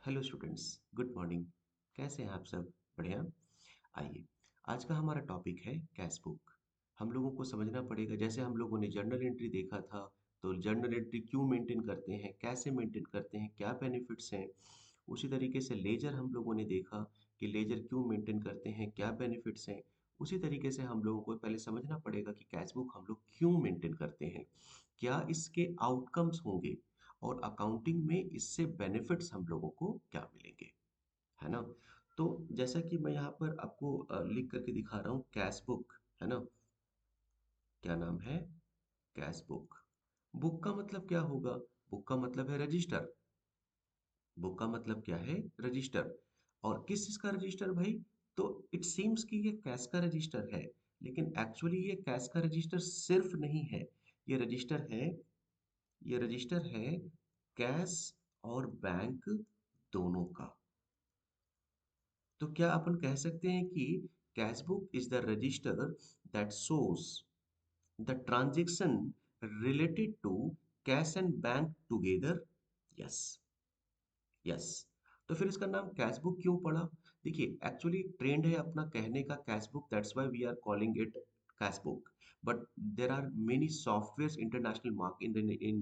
Hello students, good morning. कैसे हैं आप सब? बढ़िया। आइए, आज का हमारा टॉपिक है कैश बुक। हम लोगों को समझना पड़ेगा, जैसे हम लोगों ने जर्नल एंट्री देखा था, तो जर्नल एंट्री क्यों मेंटेन करते हैं, कैसे मेंटेन करते हैं, क्या बेनिफिट्स हैं। उसी तरीके से लेजर हम लोगों ने देखा कि लेजर क्यों मेंटेन करते हैं, क्या बेनिफिट्स हैं। उसी तरीके से हम लोगों को पहले समझना पड़ेगा कि कैश बुक हम लोग क्यों मेंटेन करते हैं, क्या इसके आउटकम्स होंगे और अकाउंटिंग में इससे बेनिफिट्स हम लोगों को क्या मिलेंगे, है ना। तो जैसा कि मैं यहाँ पर आपको लिख करके दिखा रहा हूँ कैश बुक, है ना। क्या नाम है? Cash book. बुक का मतलब क्या होगा? बुक का मतलब है रजिस्टर। बुक का मतलब क्या है? रजिस्टर। और किस चीज का रजिस्टर भाई? तो इट सीम्स कि ये कैश का रजिस्टर है, लेकिन एक्चुअली ये कैश का रजिस्टर सिर्फ नहीं है। ये रजिस्टर है, ये रजिस्टर है कैश और बैंक दोनों का। तो क्या अपन कह सकते हैं कि cash book is the register that shows the transaction related to cash and bank together? Yes, yes. तो फिर इसका नाम कैश बुक क्यों पड़ा? देखिए, एक्चुअली ट्रेंड है अपना कहने का cash book, that's why we are calling it cash book. But there are many software international market in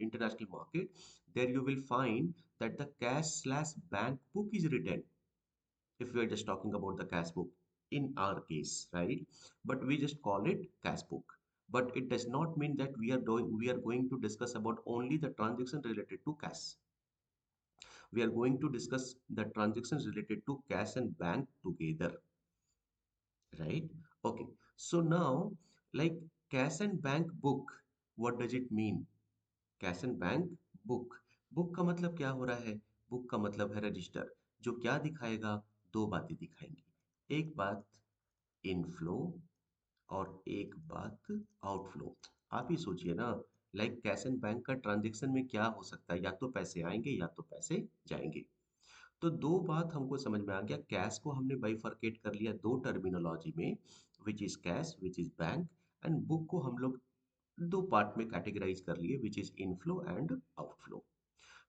international market, there you will find that the cash slash bank book is written, if we are just talking about the cash book in our case, right? But we just call it cash book. But it does not mean that we are going to discuss about only the transaction related to cash. We are going to discuss the transactions related to cash and bank together, right? Okay, so now, like, cash and bank book, what does it mean? Cash and bank book. Book का मतलब क्या हो रहा है? Book का मतलब है register, जो क्या दिखाएगा? दो बातें दिखाएंगी। एक बात इनफ्लो और एक बात आउटफ्लो। आप ही सोचिए ना, लाइक कैश एंड बैंक का ट्रांजेक्शन में क्या हो सकता है? या तो पैसे आएंगे या तो पैसे जाएंगे। तो दो बात हमको समझ में आ गया। कैश को हमने बाइफरकेट कर लिया दो टर्मिनोलॉजी में, which is cash, which is bank. And book को हम लोग दो पार्ट में कैटेगराइज कर लिए, which is inflow and outflow.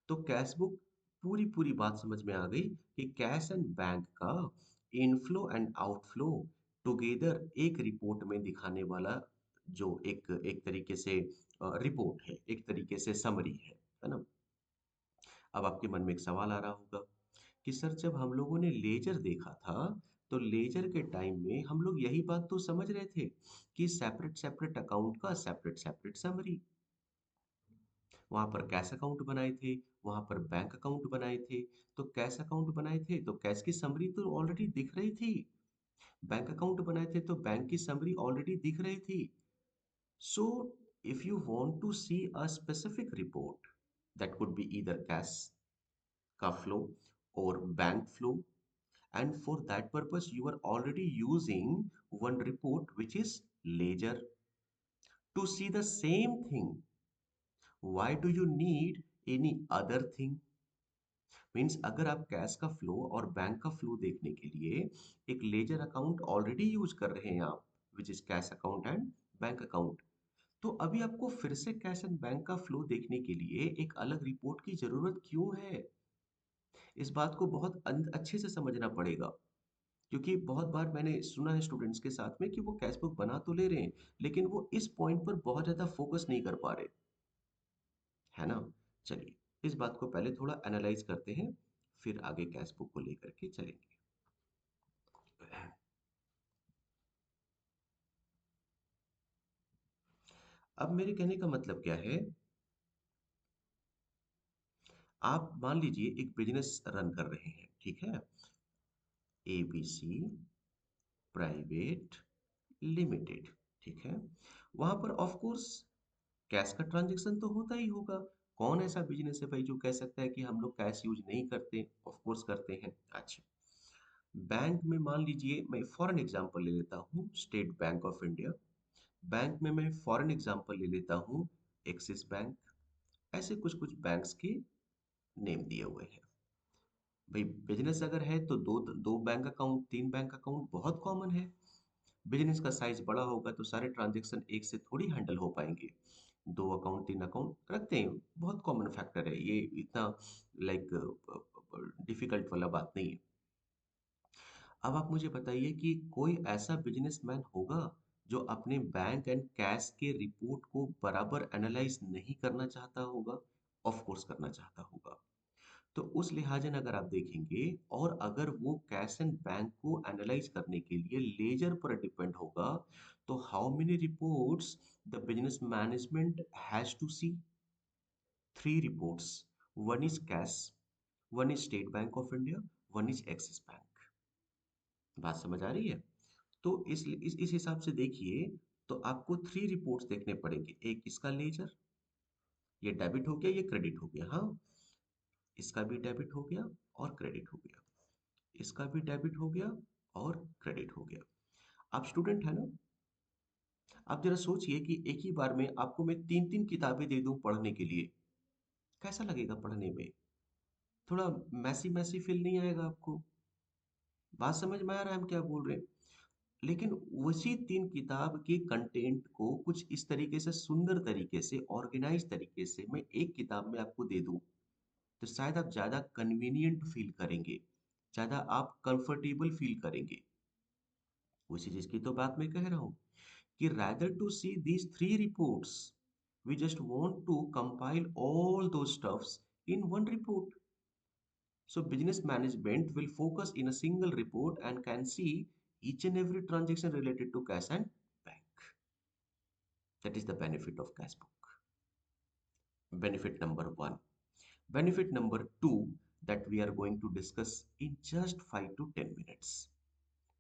तो कैश बुक, पूरी पूरी बात समझ में आ गई कि कैश एंड बैंक का इनफ्लो एंड आउटफ्लो टुगेदर एक रिपोर्ट में दिखाने वाला, जो एक एक तरीके से रिपोर्ट है, एक तरीके से समरी है ना। अब आपके मन में एक सवाल आ रहा होगा कि सर, जब हम लोगों ने लेजर देखा था, तो लेजर के टाइम में हम लोग यही बात तो समझ रहे थे कि सेपरेट सेपरेट अकाउंट का सेपरेट सेपरेट समरी। वहां पर कैश अकाउंट बनाए थे, वहां पर बैंक अकाउंट बनाए थे। तो कैश अकाउंट बनाए थे तो कैश की समरी तो ऑलरेडी दिख रही थी, बैंक अकाउंट बनाए थे तो बैंक की समरी ऑलरेडी दिख रही थी। So if you want to see a specific report, that could be either cash का फ्लो और bank flow, and for that purpose you are already using one report, which is ledger. To see the same thing, why do you need any other thing? Means अगर आप cash का flow और bank का flow देखने के लिए एक ledger account already use कर रहे हैं आप, which is cash account and bank account, तो अभी आपको फिर से कैश एंड बैंक का फ्लो देखने के लिए एक अलग रिपोर्ट की जरूरत क्यों है? इस बात को बहुत अच्छे से समझना पड़ेगा। क्योंकि बहुत बार मैंने सुना है स्टूडेंट्स के साथ में कि वो कैश बुक बना तो ले रहे हैं, लेकिन वो इस पॉइंट पर बहुत ज्यादा फोकस नहीं कर पा रहे, है ना। चलिए, इस बात को पहले थोड़ा एनालाइज करते हैं, फिर आगे कैश बुक को लेकर के चलेंगे। अब मेरे कहने का मतलब क्या है? आप मान लीजिए एक बिजनेस रन कर रहे हैं, ठीक है। ABC प्राइवेट लिमिटेड, ठीक है। वहां पर ऑफ कोर्स कैश का ट्रांजैक्शन तो होता ही होगा। कौन ऐसा बिजनेस है भाई जो कह सकता है कि हम लोग कैश यूज नहीं करते? ऑफ कोर्स करते हैं। अच्छा, बैंक में मान लीजिए, मैं फॉरेन एग्जांपल ले लेता हूँ, state Bank of India. Bank में मैं फॉरेन एग्जांपल ले लेता हूँ, एक्सिस बैंक। ऐसे कुछ कुछ बैंक्स के नेम दिए हुए हैं। भाई, बिजनेस अगर है तो दो दो बैंक अकाउंट, तीन बैंक अकाउंट बहुत कॉमन है। बिजनेस का साइज बड़ा होगा तो सारे ट्रांजैक्शन एक से थोड़ी हैंडल हो पाएंगे। दो अकाउंट, तीन अकाउंट रखते हैं, बहुत कॉमन फैक्टर है ये। इतना लाइक डिफिकल्ट वाला बात नहीं है। अब आप मुझे बताइए कि कोई ऐसा बिजनेसमैन होगा जो अपने बैंक एंड कैश के रिपोर्ट को बराबर एनालाइज नहीं करना चाहता होगा? ऑफ कोर्स करना चाहता होगा। तो उस लिहाजन अगर आप देखेंगे और अगर वो कैश एंड बैंक को एनालाइज करने के लिए लेजर पर डिपेंड होगा, तो how many reports the business management has to see? Three reports. One is cash, one is State Bank of India, one is Axis Bank. बात समझ आ रही है? तो इस हिसाब से देखिए, तो आपको थ्री रिपोर्ट्स देखने पड़ेंगे। एक इसका लेजर, ये डेबिट हो गया, ये क्रेडिट हो गया। हाँ, इसका भी डेबिट हो गया और क्रेडिट हो गया, इसका भी डेबिट हो गया और क्रेडिट हो गया। आप स्टूडेंट है ना? आप जरा सोचिए कि एक ही बार में आपको मैं तीन तीन किताबें दे दूं पढ़ने के लिए, कैसा लगेगा पढ़ने में? थोड़ा मैसी मैसी फील नहीं आएगा आपको? बात समझ में आ रहा है हम क्या बोल रहे हैं? लेकिन उसी तीन किताब के कंटेंट को कुछ इस तरीके से, सुंदर तरीके से, ऑर्गेनाइज तरीके से मैं एक किताब में आपको दे दूं, तो शायद आप ज़्यादा कन्वीनियंट फील करेंगे, ज़्यादा आप कंफर्टेबल फील करेंगे। उसी चीज़ की तो बात मैं कह रहा हूँ कि rather to see these three reports, we just want to compile all those stuffs in one report. So business management will focus in a single report and can see each and every transaction related to cash and bank. That is the benefit of cash book. Benefit number one. Benefit number two that we are going to discuss in just 5 to 10 minutes.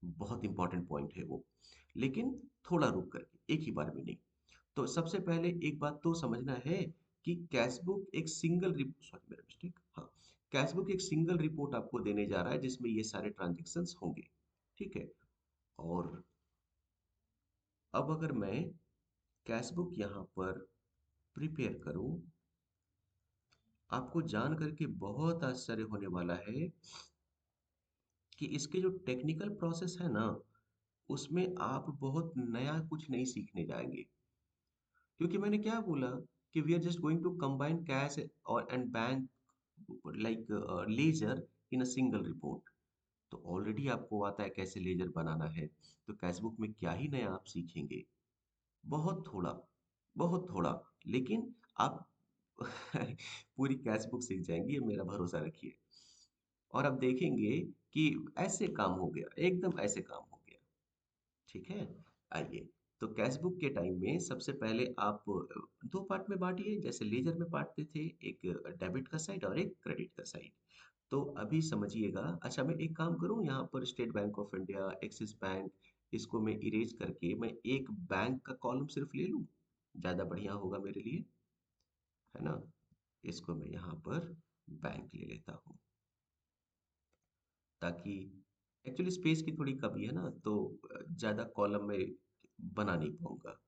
बहुत important point है वो, लेकिन थोड़ा रुक करके, एक ही बार में नहीं। तो सबसे पहले एक बात तो समझना है कि कैशबुक एक सिंगल सॉरी मेरा मिस्टेक, हाँ, कैशबुक एक सिंगल रिपोर्ट आपको देने जा रहा है जिसमें ये सारे ट्रांजेक्शन्स होंगे। ठीक है? और अब अगर मैं कैशबुक यहाँ पर प्रिपेयर करूँ, आपको जान करके बहुत आश्चर्य होने वाला है कि इसके जो टेक्निकल प्रोसेस है ना, उसमें आप बहुत नया कुछ नहीं सीखने जाएंगे। क्योंकि मैंने क्या बोला कि we are just going to combine cash और and bank like ledger in a single report. तो ऑलरेडी आपको आता है कैसे लेजर बनाना है, तो कैशबुक में क्या ही नया आप सीखेंगे? बहुत थोड़ा, बहुत थोड़ा। लेकिन आप पूरी कैशबुक सीख जाएंगे, ये मेरा भरोसा रखिए। और अब देखेंगे कि ऐसे काम हो गया, एकदम ऐसे काम हो गया। ठीक है? आइए, तो कैशबुक के टाइम में सबसे पहले आप दो पार्ट में बांटिए, जैसे लेजर में बांटते थे, एक डेबिट का साइड और एक क्रेडिट का साइड। तो अभी समझिएगा। अच्छा, मैं एक काम करूं, यहाँ पर state Bank of India, axis bank, इसको मैं इरेज करके मैं एक बैंक का कॉलम सिर्फ ले लूं, ज़्यादा बढ़िया होगा मेरे लिए, है ना? इसको मैं यहाँ पर बैंक ले लेता हूँ, ताकि एक्चुअली स्पेस की थोड़ी कमी है ना, तो ज़्यादा कॉलम में बना नहीं पाऊंगा।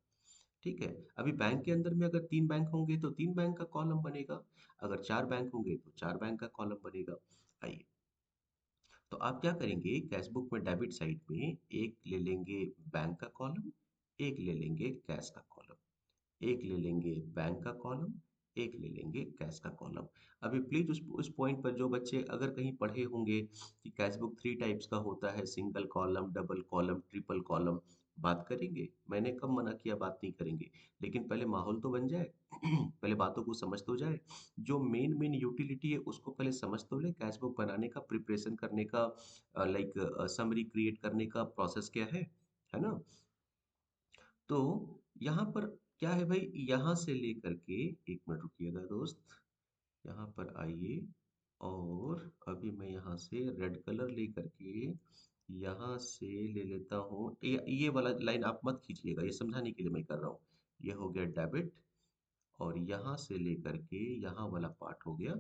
ठीक है? अभी बैंक के अंदर में अगर तीन बैंक होंगे तो तीन बैंक का कॉलम बनेगा, अगर चार बैंक होंगे तो चार बैंक का कॉलम बनेगा। आइए, तो आप क्या करेंगे, कैशबुक में डेबिट साइड में एक ले लेंगे बैंक का कॉलम, एक ले लेंगे कैश का कॉलम, एक ले लेंगे बैंक का कॉलम, एक ले लेंगे कैश का कॉलम। अभी प्लीज उस पॉइंट पर जो बच्चे अगर कहीं पढ़े होंगे कि कैशबुक थ्री टाइप्स का होता है, single column, double column, triple column, बात करेंगे। मैंने कब मना किया बात नहीं करेंगे, लेकिन पहले माहौल तो बन जाए। पहले बातों को समझ तो जाए, जो मेन मेन यूटिलिटी है उसको पहले समझ तो ले, कैशबुक बनाने का, प्रिपरेशन करने का, लाइक समरी क्रिएट करने का प्रोसेस क्या है ना? तो यहाँ पर क्या है भाई, यहाँ से लेकर के, एक मिनट रुकिएगा दोस्त, यहाँ पर आइए, और अभी मैं यहाँ से रेड कलर लेकर के यहाँ से ले लेता हूँ। ये वाला लाइन आप मत खींचिएगा, ये समझाने के लिए मैं कर रहा हूँ। ये हो गया डेबिट, और यहाँ से लेकर के यहाँ वाला पार्ट हो गया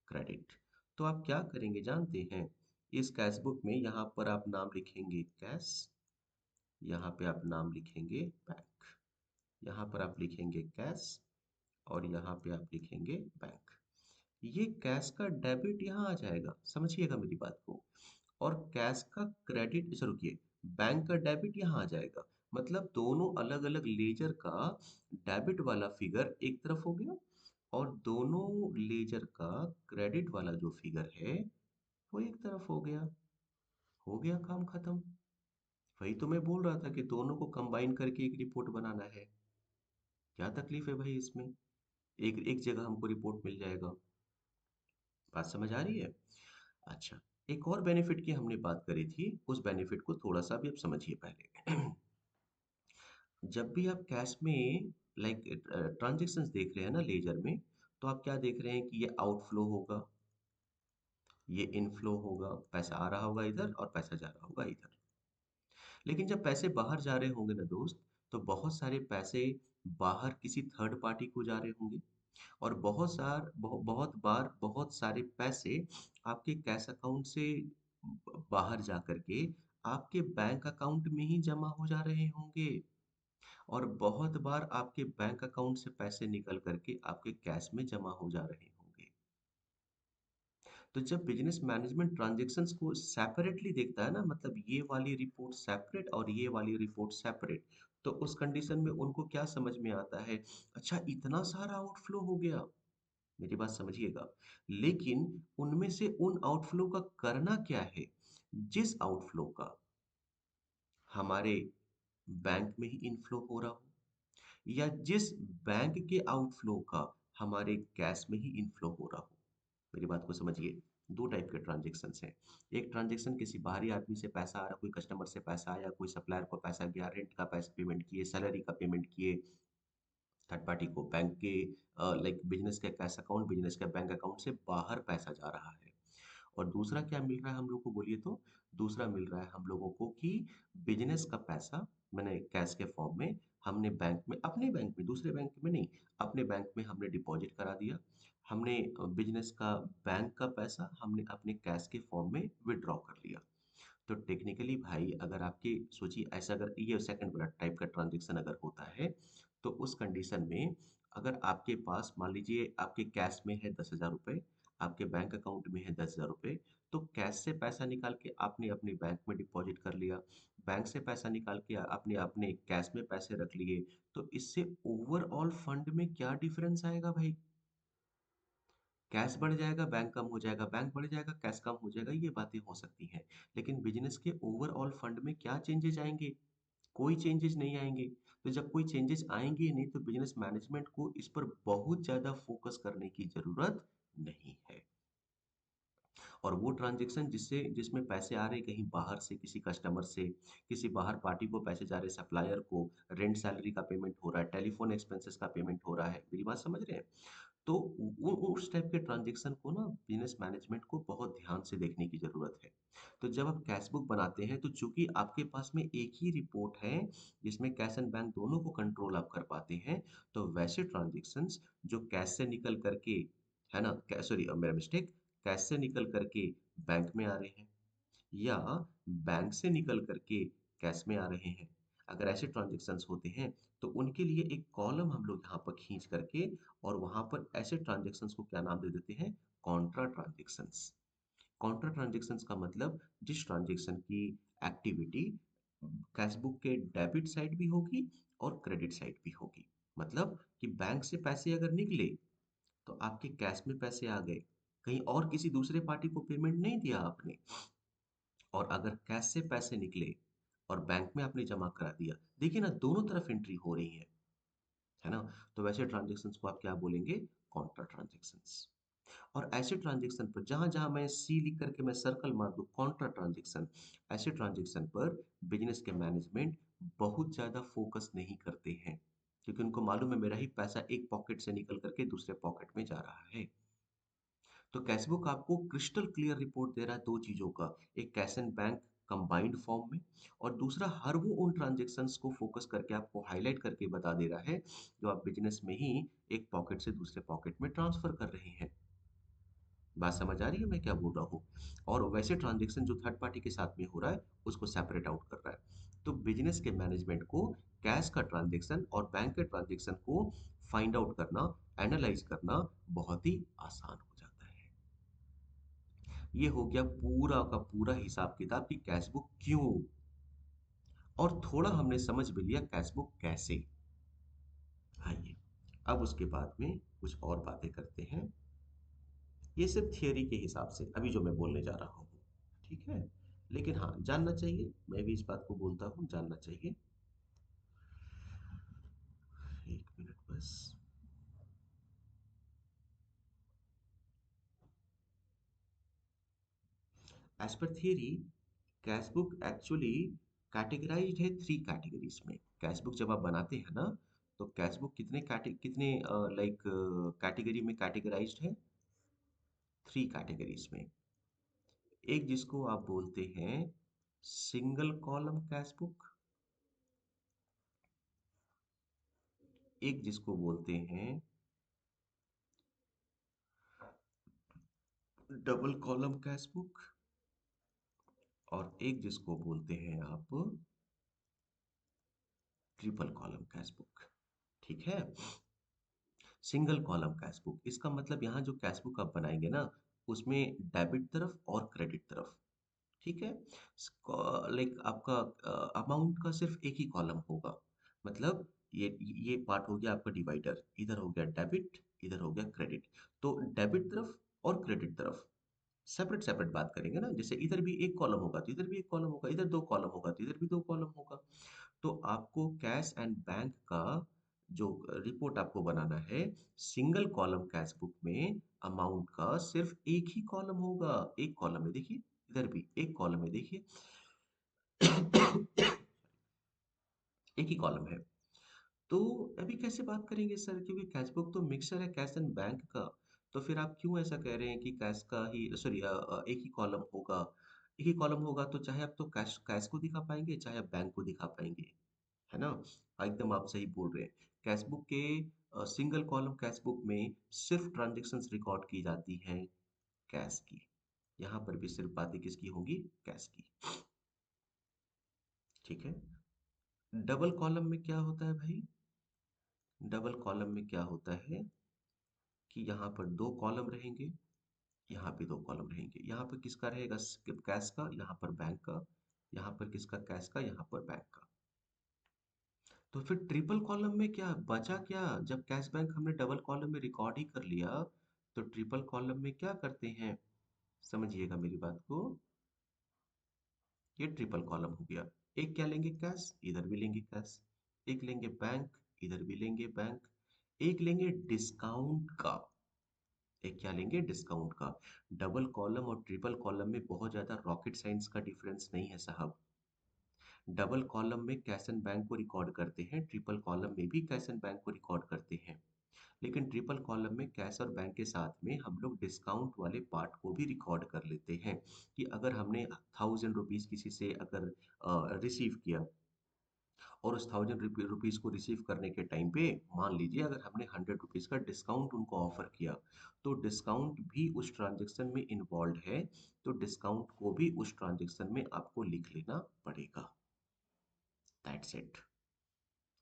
क्रेडिट। तो आप क्या करेंगे जानते हैं? इस कैश बुक में यहाँ पर आप नाम लिखेंगे कैश, यहाँ पे आप नाम लिखेंगे बैंक, यहाँ पर आप लिखेंगे कैश, और यहाँ पे आप लिखेंगे बैंक। ये कैश का डेबिट यहाँ आ जाएगा, समझिएगा मेरी बात को। और कैश का क्रेडिट, इसे रुकिए, बैंक का डेबिट यहाँ आ जाएगा। मतलब दोनों अलग अलग लेजर का डेबिट वाला फिगर एक तरफ हो गया, और दोनों लेजर का क्रेडिट वाला जो फिगर है वो एक तरफ हो गया काम खत्म। वही तो मैं बोल रहा था कि दोनों को कंबाइन करके एक रिपोर्ट बनाना है। क्या तकलीफ है भाई इसमें? एक एक जगह हमको रिपोर्ट मिल जाएगा। बात समझ आ रही है? अच्छा, एक और बेनिफिट की हमने बात करी थी, उस बेनिफिट को थोड़ा सा भी अब समझिए पहले। जब भी आप कैश में लाइक ट्रांजेक्शन्स देख रहे हैं ना लेजर में, तो आप क्या देख रहे हैं कि ये आउटफ्लो होगा, ये इनफ्लो होगा, पैसा आ रहा होगा इधर और पैसा जा रहा होगा इधर। लेकिन जब पैसे बाहर जा रहे होंगे ना दोस्त, तो बहुत सारे पैसे बाहर किसी थर्ड पार्टी को जा रहे होंगे, और बहुत बार बहुत सारे पैसे आपके कैश अकाउंट से बाहर जा करके आपके बैंक अकाउंट में ही जमा हो जा रहे होंगे, और बहुत बार आपके बैंक अकाउंट से पैसे निकल करके आपके कैश में जमा हो जा रहे होंगे। तो जब बिजनेस मैनेजमेंट ट्रांजैक्शंस को सेपरेटली देखता है ना, मतलब ये वाली रिपोर्ट सेपरेट और ये वाली रिपोर्ट सेपरेट, तो उस कंडीशन में उनको क्या समझ में आता है, अच्छा इतना सारा आउटफ्लो हो गया। मेरी बात समझिएगा। लेकिन उनमें से उन आउटफ्लो का करना क्या है, जिस आउटफ्लो का हमारे बैंक में ही इनफ्लो हो रहा हो, या जिस बैंक के आउटफ्लो का हमारे कैश में ही इनफ्लो हो रहा हो। मेरी बात को समझिए। दो टाइप के ट्रांजेक्शन्स हैं। एक ट्रांजेक्शन किसी बाहरी आदमी से पैसा आ रहा, कोई कस्टमर से पैसा आया, कोई सप्लायर को पैसा गया, रेंट का पैसा पेमेंट किए, सैलरी का पेमेंट किए थर्ड पार्टी को, बैंक के लाइक बिजनेस के कैश अकाउंट, बिजनेस के बैंक अकाउंट से बाहर पैसा जा रहा है। और दूसरा क्या मिल रहा है हम लोग को, बोलिए तो? दूसरा मिल रहा है हम लोगों को कि बिजनेस का पैसा मैंने कैश के फॉर्म में हमने बैंक में, अपने बैंक में, दूसरे बैंक में नहीं, अपने बैंक में हमने डिपॉजिट करा दिया। हमने बिजनेस का बैंक का पैसा हमने अपने कैश के फॉर्म में विड्रॉ कर लिया। तो टेक्निकली भाई, अगर आपके सोचिए ऐसा, अगर ये सेकंड वाला टाइप का ट्रांजेक्शन अगर होता है, तो उस कंडीशन में अगर आपके पास मान लीजिए आपके कैश में है 10,000 रुपये, आपके बैंक अकाउंट में है 10,000 रुपये, तो कैश से पैसा निकाल के आपने अपने बैंक में डिपॉजिट कर लिया, बैंक से पैसा निकाल के आपने अपने कैश में पैसे रख लिए, तो इससे ओवरऑल फंड में क्या डिफरेंस आएगा भाई? कैश बढ़ जाएगा, बैंक कम हो जाएगा, बैंक बढ़ जाएगा, कैश कम हो जाएगा, ये बातें हो सकती हैं। लेकिन बिजनेस के ओवरऑल फंड में क्या चेंजेस आएंगे? कोई चेंजेस नहीं आएंगे। तो जब कोई चेंजेस आएंगे ही नहीं, तो बिजनेस मैनेजमेंट को इस पर बहुत ज़्यादा फोकस करने की ज़रूरत नहीं है। और वो ट्रांजैक्शन जिसमें पैसे आ रहे कहीं बाहर से, किसी कस्टमर से, किसी बाहर पार्टी को पैसे जा रहे, सप्लायर को रेंट सैलरी का पेमेंट हो रहा है, टेलीफोन एक्सपेंसेस का पेमेंट हो रहा है, मेरी बात समझ रहे हैं? तो उस टाइप के ट्रांजेक्शन को ना बिजनेस मैनेजमेंट को बहुत ध्यान से देखने की ज़रूरत है। तो जब आप कैश बुक बनाते हैं, तो चूंकि आपके पास में एक ही रिपोर्ट है जिसमें कैश एंड बैंक दोनों को कंट्रोल आप कर पाते हैं, तो वैसे ट्रांजेक्शन्स जो कैश से निकल करके, है ना, सॉरी मेरा मिस्टेक, कैश से निकल करके बैंक में आ रहे हैं, या बैंक से निकल करके कैश में आ रहे हैं, अगर ऐसे ट्रांजेक्शन्स होते हैं, तो उनके लिए एक कॉलम हम लोग यहाँ पर खींच करके, और वहाँ पर ऐसे ट्रांजेक्शन्स को क्या नाम दे देते हैं, कॉन्ट्रा ट्रांजेक्शन्स। कॉन्ट्रा ट्रांजेक्शन्स का मतलब जिस ट्रांजेक्शन की एक्टिविटी कैश बुक के डेबिट साइड भी होगी और क्रेडिट साइड भी होगी। मतलब कि बैंक से पैसे अगर निकले, तो आपके कैश में पैसे आ गए, कहीं और किसी दूसरे पार्टी को पेमेंट नहीं दिया आपने। और अगर कैश से पैसे निकले और बैंक में आपने जमा करा दिया, देखिए ना दोनों तरफ एंट्री हो रही है ना? तो वैसे ट्रांजेक्शन्स को आप क्या बोलेंगे, कॉन्ट्रा ट्रांजेक्शन्स। और ऐसे ट्रांजेक्शन पर जहां जहां मैं सी लिख करके मैं सर्कल मार दूं, कॉन्ट्रा ट्रांजेक्शन, ऐसे ट्रांजेक्शन पर बिजनेस के मैनेजमेंट बहुत ज्यादा फोकस नहीं करते हैं, क्योंकि उनको मालूम है मेरा ही पैसा एक पॉकेट से निकल करके दूसरे पॉकेट में जा रहा है। तो कैशबुक आपको क्रिस्टल क्लियर रिपोर्ट दे रहा है दो चीज़ों का, एक cash and bank combined form में, और दूसरा हर वो उन ट्रांजेक्शन्स को फोकस करके आपको हाईलाइट करके बता दे रहा है जो आप बिजनेस में ही एक पॉकेट से दूसरे पॉकेट में ट्रांसफर कर रहे हैं। बात समझ आ रही है मैं क्या बोल रहा हूँ? और वैसे ट्रांजेक्शन जो थर्ड पार्टी के साथ में हो रहा है, उसको सेपरेट आउट कर रहा है। तो बिजनेस के मैनेजमेंट को कैश का ट्रांजेक्शन और बैंक के ट्रांजेक्शन को फाइंड आउट करना, एनालाइज करना बहुत ही आसान हो जाता है। ये हो गया पूरा का पूरा हिसाब किताब कि कैश बुक क्यों, और थोड़ा हमने समझ भी लिया कैश बुक कैसे। आइए अब उसके बाद में कुछ और बातें करते हैं। ये सिर्फ थियरी के हिसाब से अभी जो मैं बोलने जा रहा हूँ, ठीक है। लेकिन हाँ, जानना चाहिए, मैं भी इस बात को बोलता हूँ, जानना चाहिए। एक मिनट बस। As per theory, cash book actually categorised है थ्री कैटेगरीज में। कैश बुक जब आप बनाते हैं ना, तो कैश बुक कितने लाइक कैटेगरी में कैटेगराइज्ड है? थ्री कैटेगरीज में। एक जिसको आप बोलते हैं सिंगल कॉलम कैश बुक, एक जिसको बोलते हैं डबल कॉलम कैश बुक, और एक जिसको बोलते हैं आप ट्रिपल कॉलम कैश बुक, ठीक है। सिंगल कॉलम कैश बुक, इसका मतलब यहाँ जो कैश बुक आप बनाएंगे ना, उसमें डेबिट तरफ और क्रेडिट तरफ, ठीक है, लाइक आपका अमाउंट का सिर्फ एक ही कॉलम होगा। मतलब ये पार्ट हो गया आपका डिवाइडर, इधर हो गया डेबिट, इधर हो गया क्रेडिट। तो डेबिट तरफ और क्रेडिट तरफ सेपरेट सेपरेट बात करेंगे ना, जैसे इधर भी एक कॉलम होगा तो इधर भी एक कॉलम होगा, इधर दो कॉलम होगा तो इधर भी दो कॉलम होगा। तो आपको कैश एंड बैंक का जो रिपोर्ट आपको बनाना है, सिंगल कॉलम कैश बुक में अमाउंट का सिर्फ एक ही कॉलम होगा। एक कॉलम में देखिए, इधर भी एक कॉलम में देखिए, एक ही कॉलम है। तो अभी कैसे बात करेंगे सर, क्योंकि कैश बुक तो मिक्सर है कैश एंड बैंक का। तो फिर आप क्यों ऐसा कह रहे हैं कि कैश का ही, सॉरी, एक ही कॉलम होगा? एक ही कॉलम होगा तो चाहे आप तो कैश कैश को दिखा पाएंगे, चाहे आप बैंक को दिखा पाएंगे, है ना। एकदम आप सही बोल रहे हैं। कैश बुक के सिंगल कॉलम कैश बुक में सिर्फ ट्रांजेक्शन्स रिकॉर्ड की जाती हैं कैश की। यहाँ पर भी सिर्फ बातें किसकी होंगी? कैश की, ठीक है। डबल कॉलम में क्या होता है भाई? डबल कॉलम में क्या होता है कि यहाँ पर दो कॉलम रहेंगे, यहाँ पे दो कॉलम रहेंगे। यहाँ पर किसका रहेगा? कैश का, यहाँ पर बैंक का। यहाँ पर किसका? कैश का, यहाँ पर बैंक का। तो फिर ट्रिपल कॉलम में क्या बचा? क्या, जब कैश बैंक हमने डबल कॉलम में रिकॉर्ड ही कर लिया, तो ट्रिपल कॉलम में क्या करते हैं? समझिएगा मेरी बात को। ये ट्रिपल कॉलम हो गया। एक क्या लेंगे? कैश, इधर भी लेंगे कैश। एक लेंगे बैंक, इधर भी लेंगे बैंक। एक लेंगे डिस्काउंट का। एक क्या लेंगे? डिस्काउंट का। डबल कॉलम और ट्रिपल कॉलम में बहुत ज्यादा रॉकेट साइंस का डिफरेंस नहीं है साहब। डबल कॉलम में कैश एंड बैंक को रिकॉर्ड करते हैं, ट्रिपल कॉलम में भी कैश एंड बैंक को रिकॉर्ड करते हैं। लेकिन ट्रिपल कॉलम में कैश और बैंक के साथ में हम लोग डिस्काउंट वाले पार्ट को भी रिकॉर्ड कर लेते हैं, कि अगर हमने 1000 रुपीज किसी से अगर रिसीव किया, और उस 1000 रुपीज को रिसीव करने के टाइम पे मान लीजिए अगर हमने 100 रुपीज का डिस्काउंट उनको ऑफर किया, तो डिस्काउंट भी उस ट्रांजेक्शन में इन्वॉल्व है। तो डिस्काउंट को भी उस ट्रांजेक्शन में आपको लिख लेना पड़ेगा। That's it.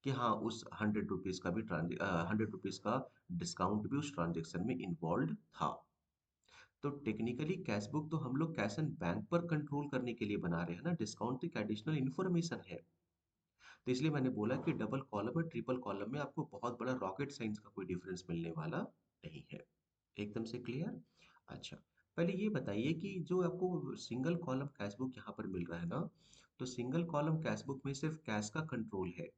कि हाँ, उस 100 रुपीज का भी 100 रुपीज का डिस्काउंट भी उस ट्रांजेक्शन में इन्वॉल्व था। तो टेक्निकली कैश बुक तो हम लोग कैश एंड बैंक पर कंट्रोल करने के लिए बना रहे हैं ना, डिस्काउंट तो एक एडिशनल इन्फॉर्मेशन है। तो इसलिए मैंने बोला कि डबल कॉलम और ट्रिपल कॉलम में आपको बहुत बड़ा रॉकेट साइंस का कोई डिफरेंस मिलने वाला नहीं है। एकदम से क्लियर? अच्छा, पहले ये बताइए कि जो आपको सिंगल कॉलम कैश बुक यहाँ पर मिल रहा है ना, तो सिंगल कॉलम कैश बुक में सिर्फ कैश का कंट्रोल है,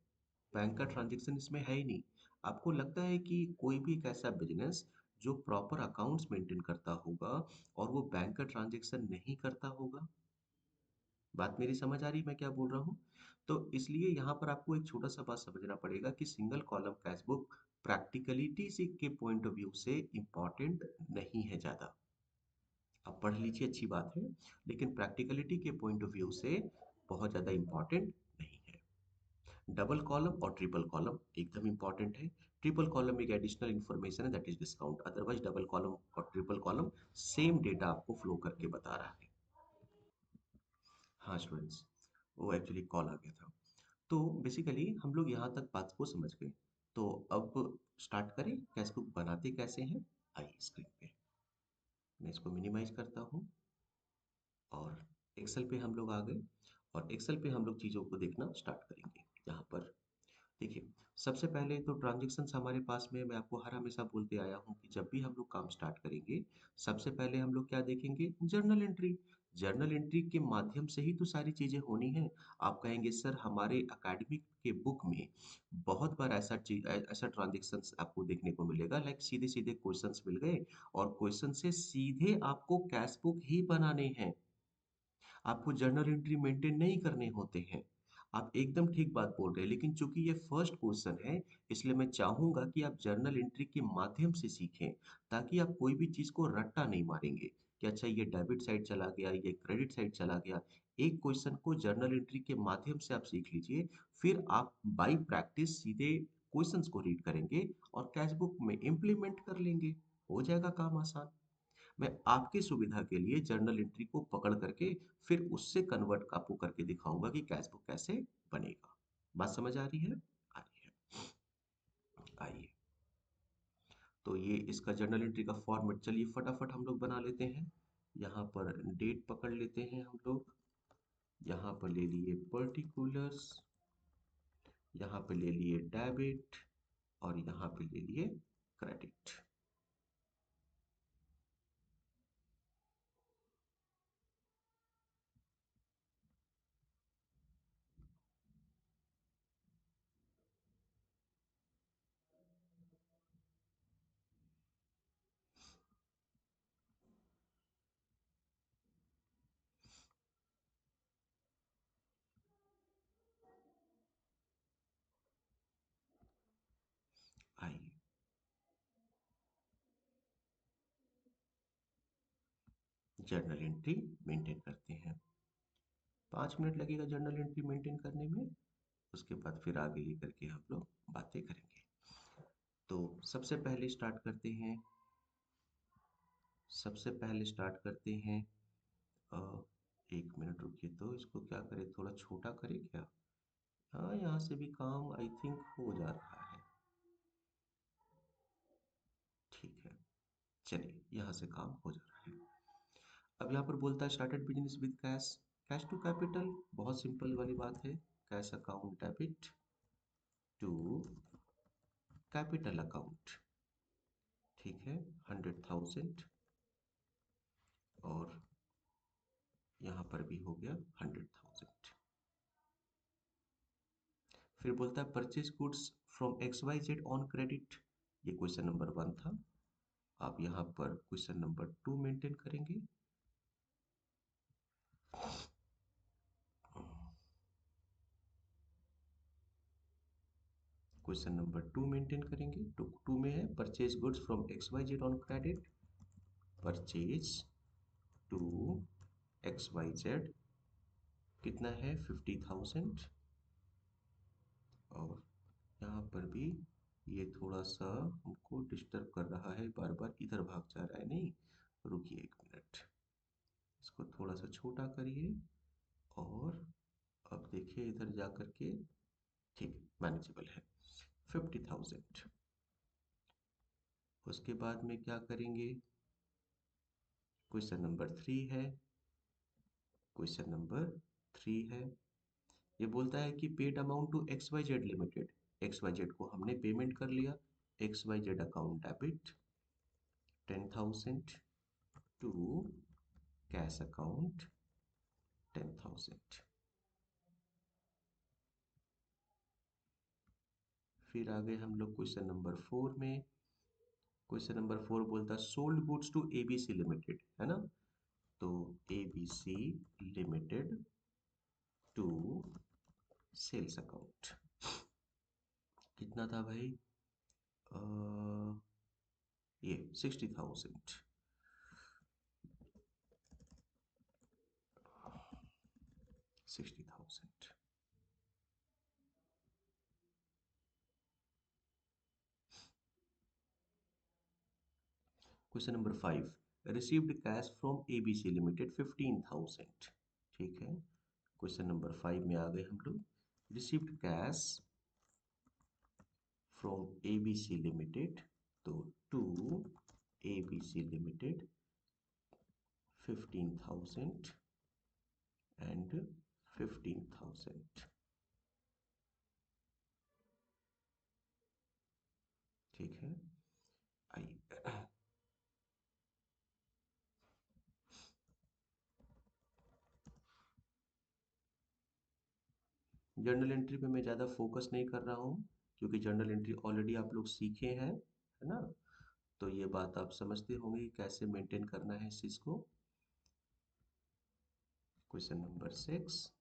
बैंक का ट्रांजैक्शन इसमें है ही नहीं। आपको लगता है कि कोई भी एक ऐसा बिजनेस जो प्रॉपर अकाउंट्स मेंटेन करता होगा और वो बैंक का ट्रांजैक्शन नहीं करता होगा? बात मेरी समझ आ रही मैं क्या बोल रहा हूँ? तो इसलिए यहाँ पर आपको एक छोटा सा बात समझना पड़ेगा कि single column cash book practicality से के पॉइंट ऑफ व्यू से इम्पॉर्टेंट नहीं है ज़्यादा। आप पढ़ लीजिए, अच्छी बात है, लेकिन प्रैक्टिकलिटी के पॉइंट ऑफ व्यू से बहुत ज़्यादा इम्पॉर्टेंट नहीं है। डबल कॉलम और ट्रिपल कॉलम एकदम इंपॉर्टेंट है। ट्रिपल कॉलम एक एडिशनल इंफॉर्मेशन है, that is discount. Otherwise double column और ट्रिपल कॉलम सेम डेटा आपको फ्लो करके बता रहा है। हाँ स्टूडेंट्स, वो एक्चुअली कॉल आ गया था। तो बेसिकली हम लोग यहाँ तक बात को समझ गए। तो अब स्टार्ट करें, कैश बुक बनाते कैसे हैं? आइए स्क्रीन पे मैं इसको मिनिमाइज करता हूँ, और एक्सेल पे हम लोग आ गए, और एक्सेल पे हम लोग चीज़ों को देखना स्टार्ट करेंगे। यहाँ पर देखिए, सबसे पहले तो ट्रांज़ैक्शंस हमारे पास में मैं आपको हर हमेशा बोलते आया हूँ कि जब भी हम लोग काम स्टार्ट करेंगे, सबसे पहले हम लोग क्या देखेंगे? Journal entry. जर्नल एंट्री के माध्यम से ही तो सारी चीज़ें होनी हैं। आप कहेंगे सर हमारे एकेडमिक के बुक में बहुत बार ऐसा ट्रांज़ैक्शंस आपको देखने को मिलेगा लाइक सीधे-सीधे क्वेश्चन्स मिल गए और क्वेश्चन से सीधे आपको कैश बुक ही बनाने हैं। आपको जर्नल एंट्री मेंटेन नहीं करने होते हैं। आप एकदम ठीक बात बोल रहे हैं, लेकिन चूंकि ये फर्स्ट क्वेश्चन है, इसलिए मैं चाहूंगा कि आप जर्नल एंट्री के माध्यम से सीखें, ताकि आप कोई भी चीज को रट्टा नहीं मारेंगे कि अच्छा ये डेबिट साइड चला गया, ये क्रेडिट साइड चला गया। एक क्वेश्चन को जर्नल एंट्री के माध्यम से आप सीख लीजिए, फिर आप बाई प्रैक्टिस सीधे क्वेश्चंस को रीड करेंगे और कैश बुक में इम्प्लीमेंट कर लेंगे। हो जाएगा काम आसान। मैं आपकी सुविधा के लिए जर्नल एंट्री को पकड़ करके फिर उससे कन्वर्ट आपको करके दिखाऊंगा कि कैश बुक कैसे बनेगा। बात समझ आ रही है? आ रही है। आइए, तो ये इसका जर्नल एंट्री का फॉर्मेट चलिए फटाफट हम लोग बना लेते हैं। यहाँ पर डेट पकड़ लेते हैं हम लोग। यहाँ पर ले लिए पर्टिकुलर्स, यहाँ पे ले लिए डेबिट और यहाँ पे ले लिए क्रेडिट। आइए, जर्नल एंट्री मेंटेन करते हैं। 5 मिनट लगेगा जर्नल एंट्री मेंटेन करने में। उसके बाद फिर आगे लेकर के हम लोग बातें करेंगे। तो सबसे पहले स्टार्ट करते हैं। अ, 1 मिनट रुकिए, तो इसको क्या करें, थोड़ा छोटा करें क्या? हाँ, यहाँ से भी काम आई थिंक हो जा रहा है। ठीक है, चलिए यहाँ से काम हो जा रहा है। अब यहाँ पर बोलता है started business with cash. Cash to capital, बहुत सिंपल वाली बात है। Cash account debit to capital account. ठीक है, 100,000 और यहाँ पर भी हो गया 100,000। फिर बोलता है purchase goods from X Y Z on credit. ये क्वेश्चन नंबर 1 था। आप यहाँ पर क्वेश्चन नंबर 2 मेंटेन करेंगे। क्वेश्चन नंबर 2 मेंटेन करेंगे। टू में है purchase goods from X Y Z on credit. Purchase to X Y Z कितना है? 50,000। और यहाँ पर भी ये थोड़ा सा हमको डिस्टर्ब कर रहा है, बार बार इधर भाग जा रहा है। नहीं, रुकिए 1 मिनट, इसको थोड़ा सा छोटा करिए और अब देखिए इधर जा करके ठीक मैनेजेबल है। 50,000। उसके बाद में क्या करेंगे? क्वेश्चन नंबर 3 है। क्वेश्चन नंबर 3 है, ये बोलता है कि paid amount to X Y Z limited. X Y Z को हमने पेमेंट कर लिया। X Y Z account debit 10,000 to cash account 10,000। फिर आ गए हम लोग क्वेश्चन नंबर 4 में। क्वेश्चन नंबर 4 बोलता है sold goods to ABC limited, है ना? तो ABC limited to sales account कितना था भाई? अ, ये 60,000। 60,000। Question number 5, received cash from ABC limited 15,000। ठीक है, क्वेश्चन नंबर 5 में आ गए हम लोग। Received cash from ABC limited, तो टू एबीसी लिमिटेड 15,000 एंड 15,000। ठीक है। आइए, जर्नल एंट्री पे मैं ज़्यादा फोकस नहीं कर रहा हूँ, क्योंकि जर्नल एंट्री ऑलरेडी आप लोग सीखे हैं, है ना? तो ये बात आप समझते होंगे कि कैसे मेंटेन करना है इस चीज़ को। Question number 6,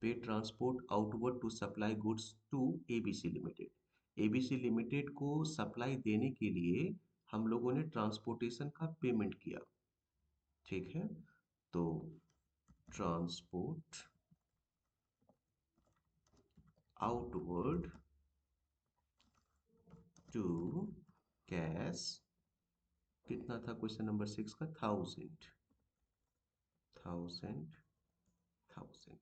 pay transport outward to supply goods to ABC limited. ABC limited को सप्लाई देने के लिए हम लोगों ने ट्रांसपोर्टेशन का पेमेंट किया, ठीक है? तो ट्रांसपोर्ट आउटवर्ड टू कैश, कितना था क्वेश्चन नंबर 6 का? 1000, 1000, 1000।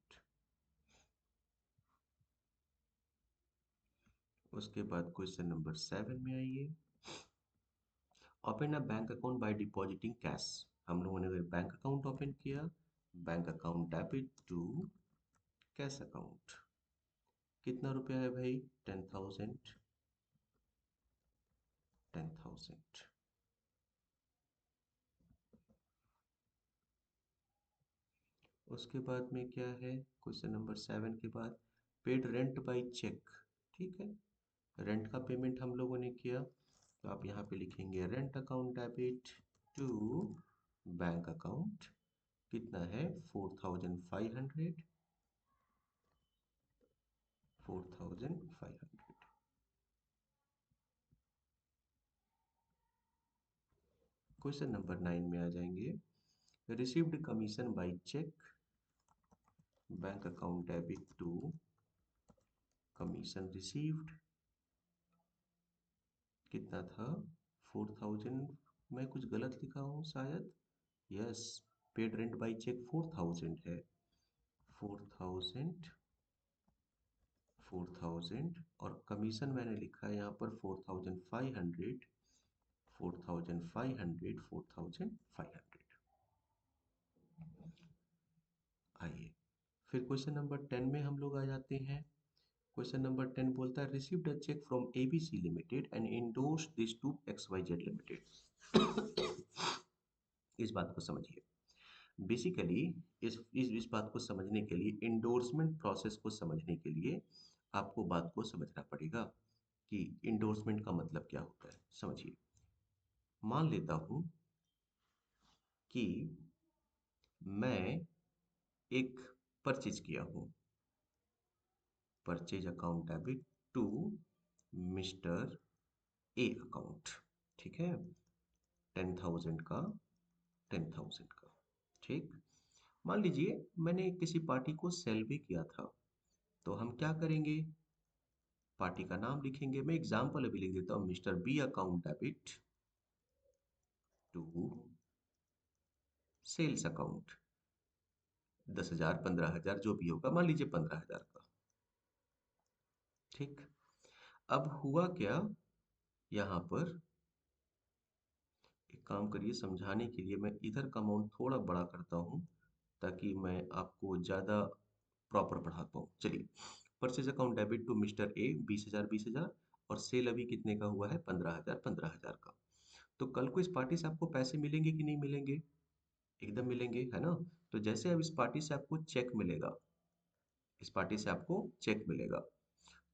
उसके बाद क्वेश्चन नंबर 7 में आइए, open a bank account by depositing cash. हम लोगों ने अगर बैंक अकाउंट ओपन किया, bank account debit to cash account, कितना रुपया है भाई? 10,000, 10,000। उसके बाद में क्या है क्वेश्चन नंबर 7 के बाद? पेड रेंट बाय चेक, ठीक है? रेंट का पेमेंट हम लोगों ने किया, तो आप यहाँ पे लिखेंगे rent account debit to bank account, कितना है? 4,500, 4,500। क्वेश्चन नंबर 9 में आ जाएंगे, received commission by cheque, bank account debit to commission received, कितना था? 4,000। मैं कुछ गलत लिखा हूँ शायद। Yes, paid rent by cheque 4,000 है। 4,000, 4,000, और कमीशन मैंने लिखा है यहाँ पर 4,500, 4,500, 4,500। आइए, फिर क्वेश्चन नंबर 10 में हम लोग आ जाते हैं। क्वेश्चन नंबर 10 बोलता है, received a cheque from ABC limited and endorse this to XYZ limited. इस बात को समझिए। बेसिकली इस बात को समझने के लिए, इंडोर्समेंट प्रोसेस को समझने के लिए आपको बात को समझना पड़ेगा कि इंडोर्समेंट का मतलब क्या होता है। समझिए, मान लेता हूं कि मैं एक परचेज किया हूं, purchase account debit to mister A account, ठीक है? 10,000 का, 10,000 का, ठीक। मान लीजिए मैंने किसी पार्टी को सेल भी किया था, तो हम क्या करेंगे? पार्टी का नाम लिखेंगे। मैं एग्जाम्पल अभी लिख देता हूँ, mister B account debit to sales account, 10,000, 15,000, जो भी होगा, मान लीजिए 15,000 का, ठीक। अब हुआ क्या यहाँ पर? एक काम करिए, समझाने के लिए मैं इधर का अमाउंट थोड़ा बड़ा करता हूँ, ताकि मैं आपको ज़्यादा प्रॉपर पढ़ा पाऊँ। चलिए, purchase account debit to mister A 20,000, 20,000, और सेल अभी कितने का हुआ है? 15,000, 15,000 का। तो कल को इस पार्टी से आपको पैसे मिलेंगे कि नहीं मिलेंगे? एकदम मिलेंगे, है ना? तो जैसे अब इस पार्टी से आपको चेक मिलेगा, इस पार्टी से आपको चेक मिलेगा,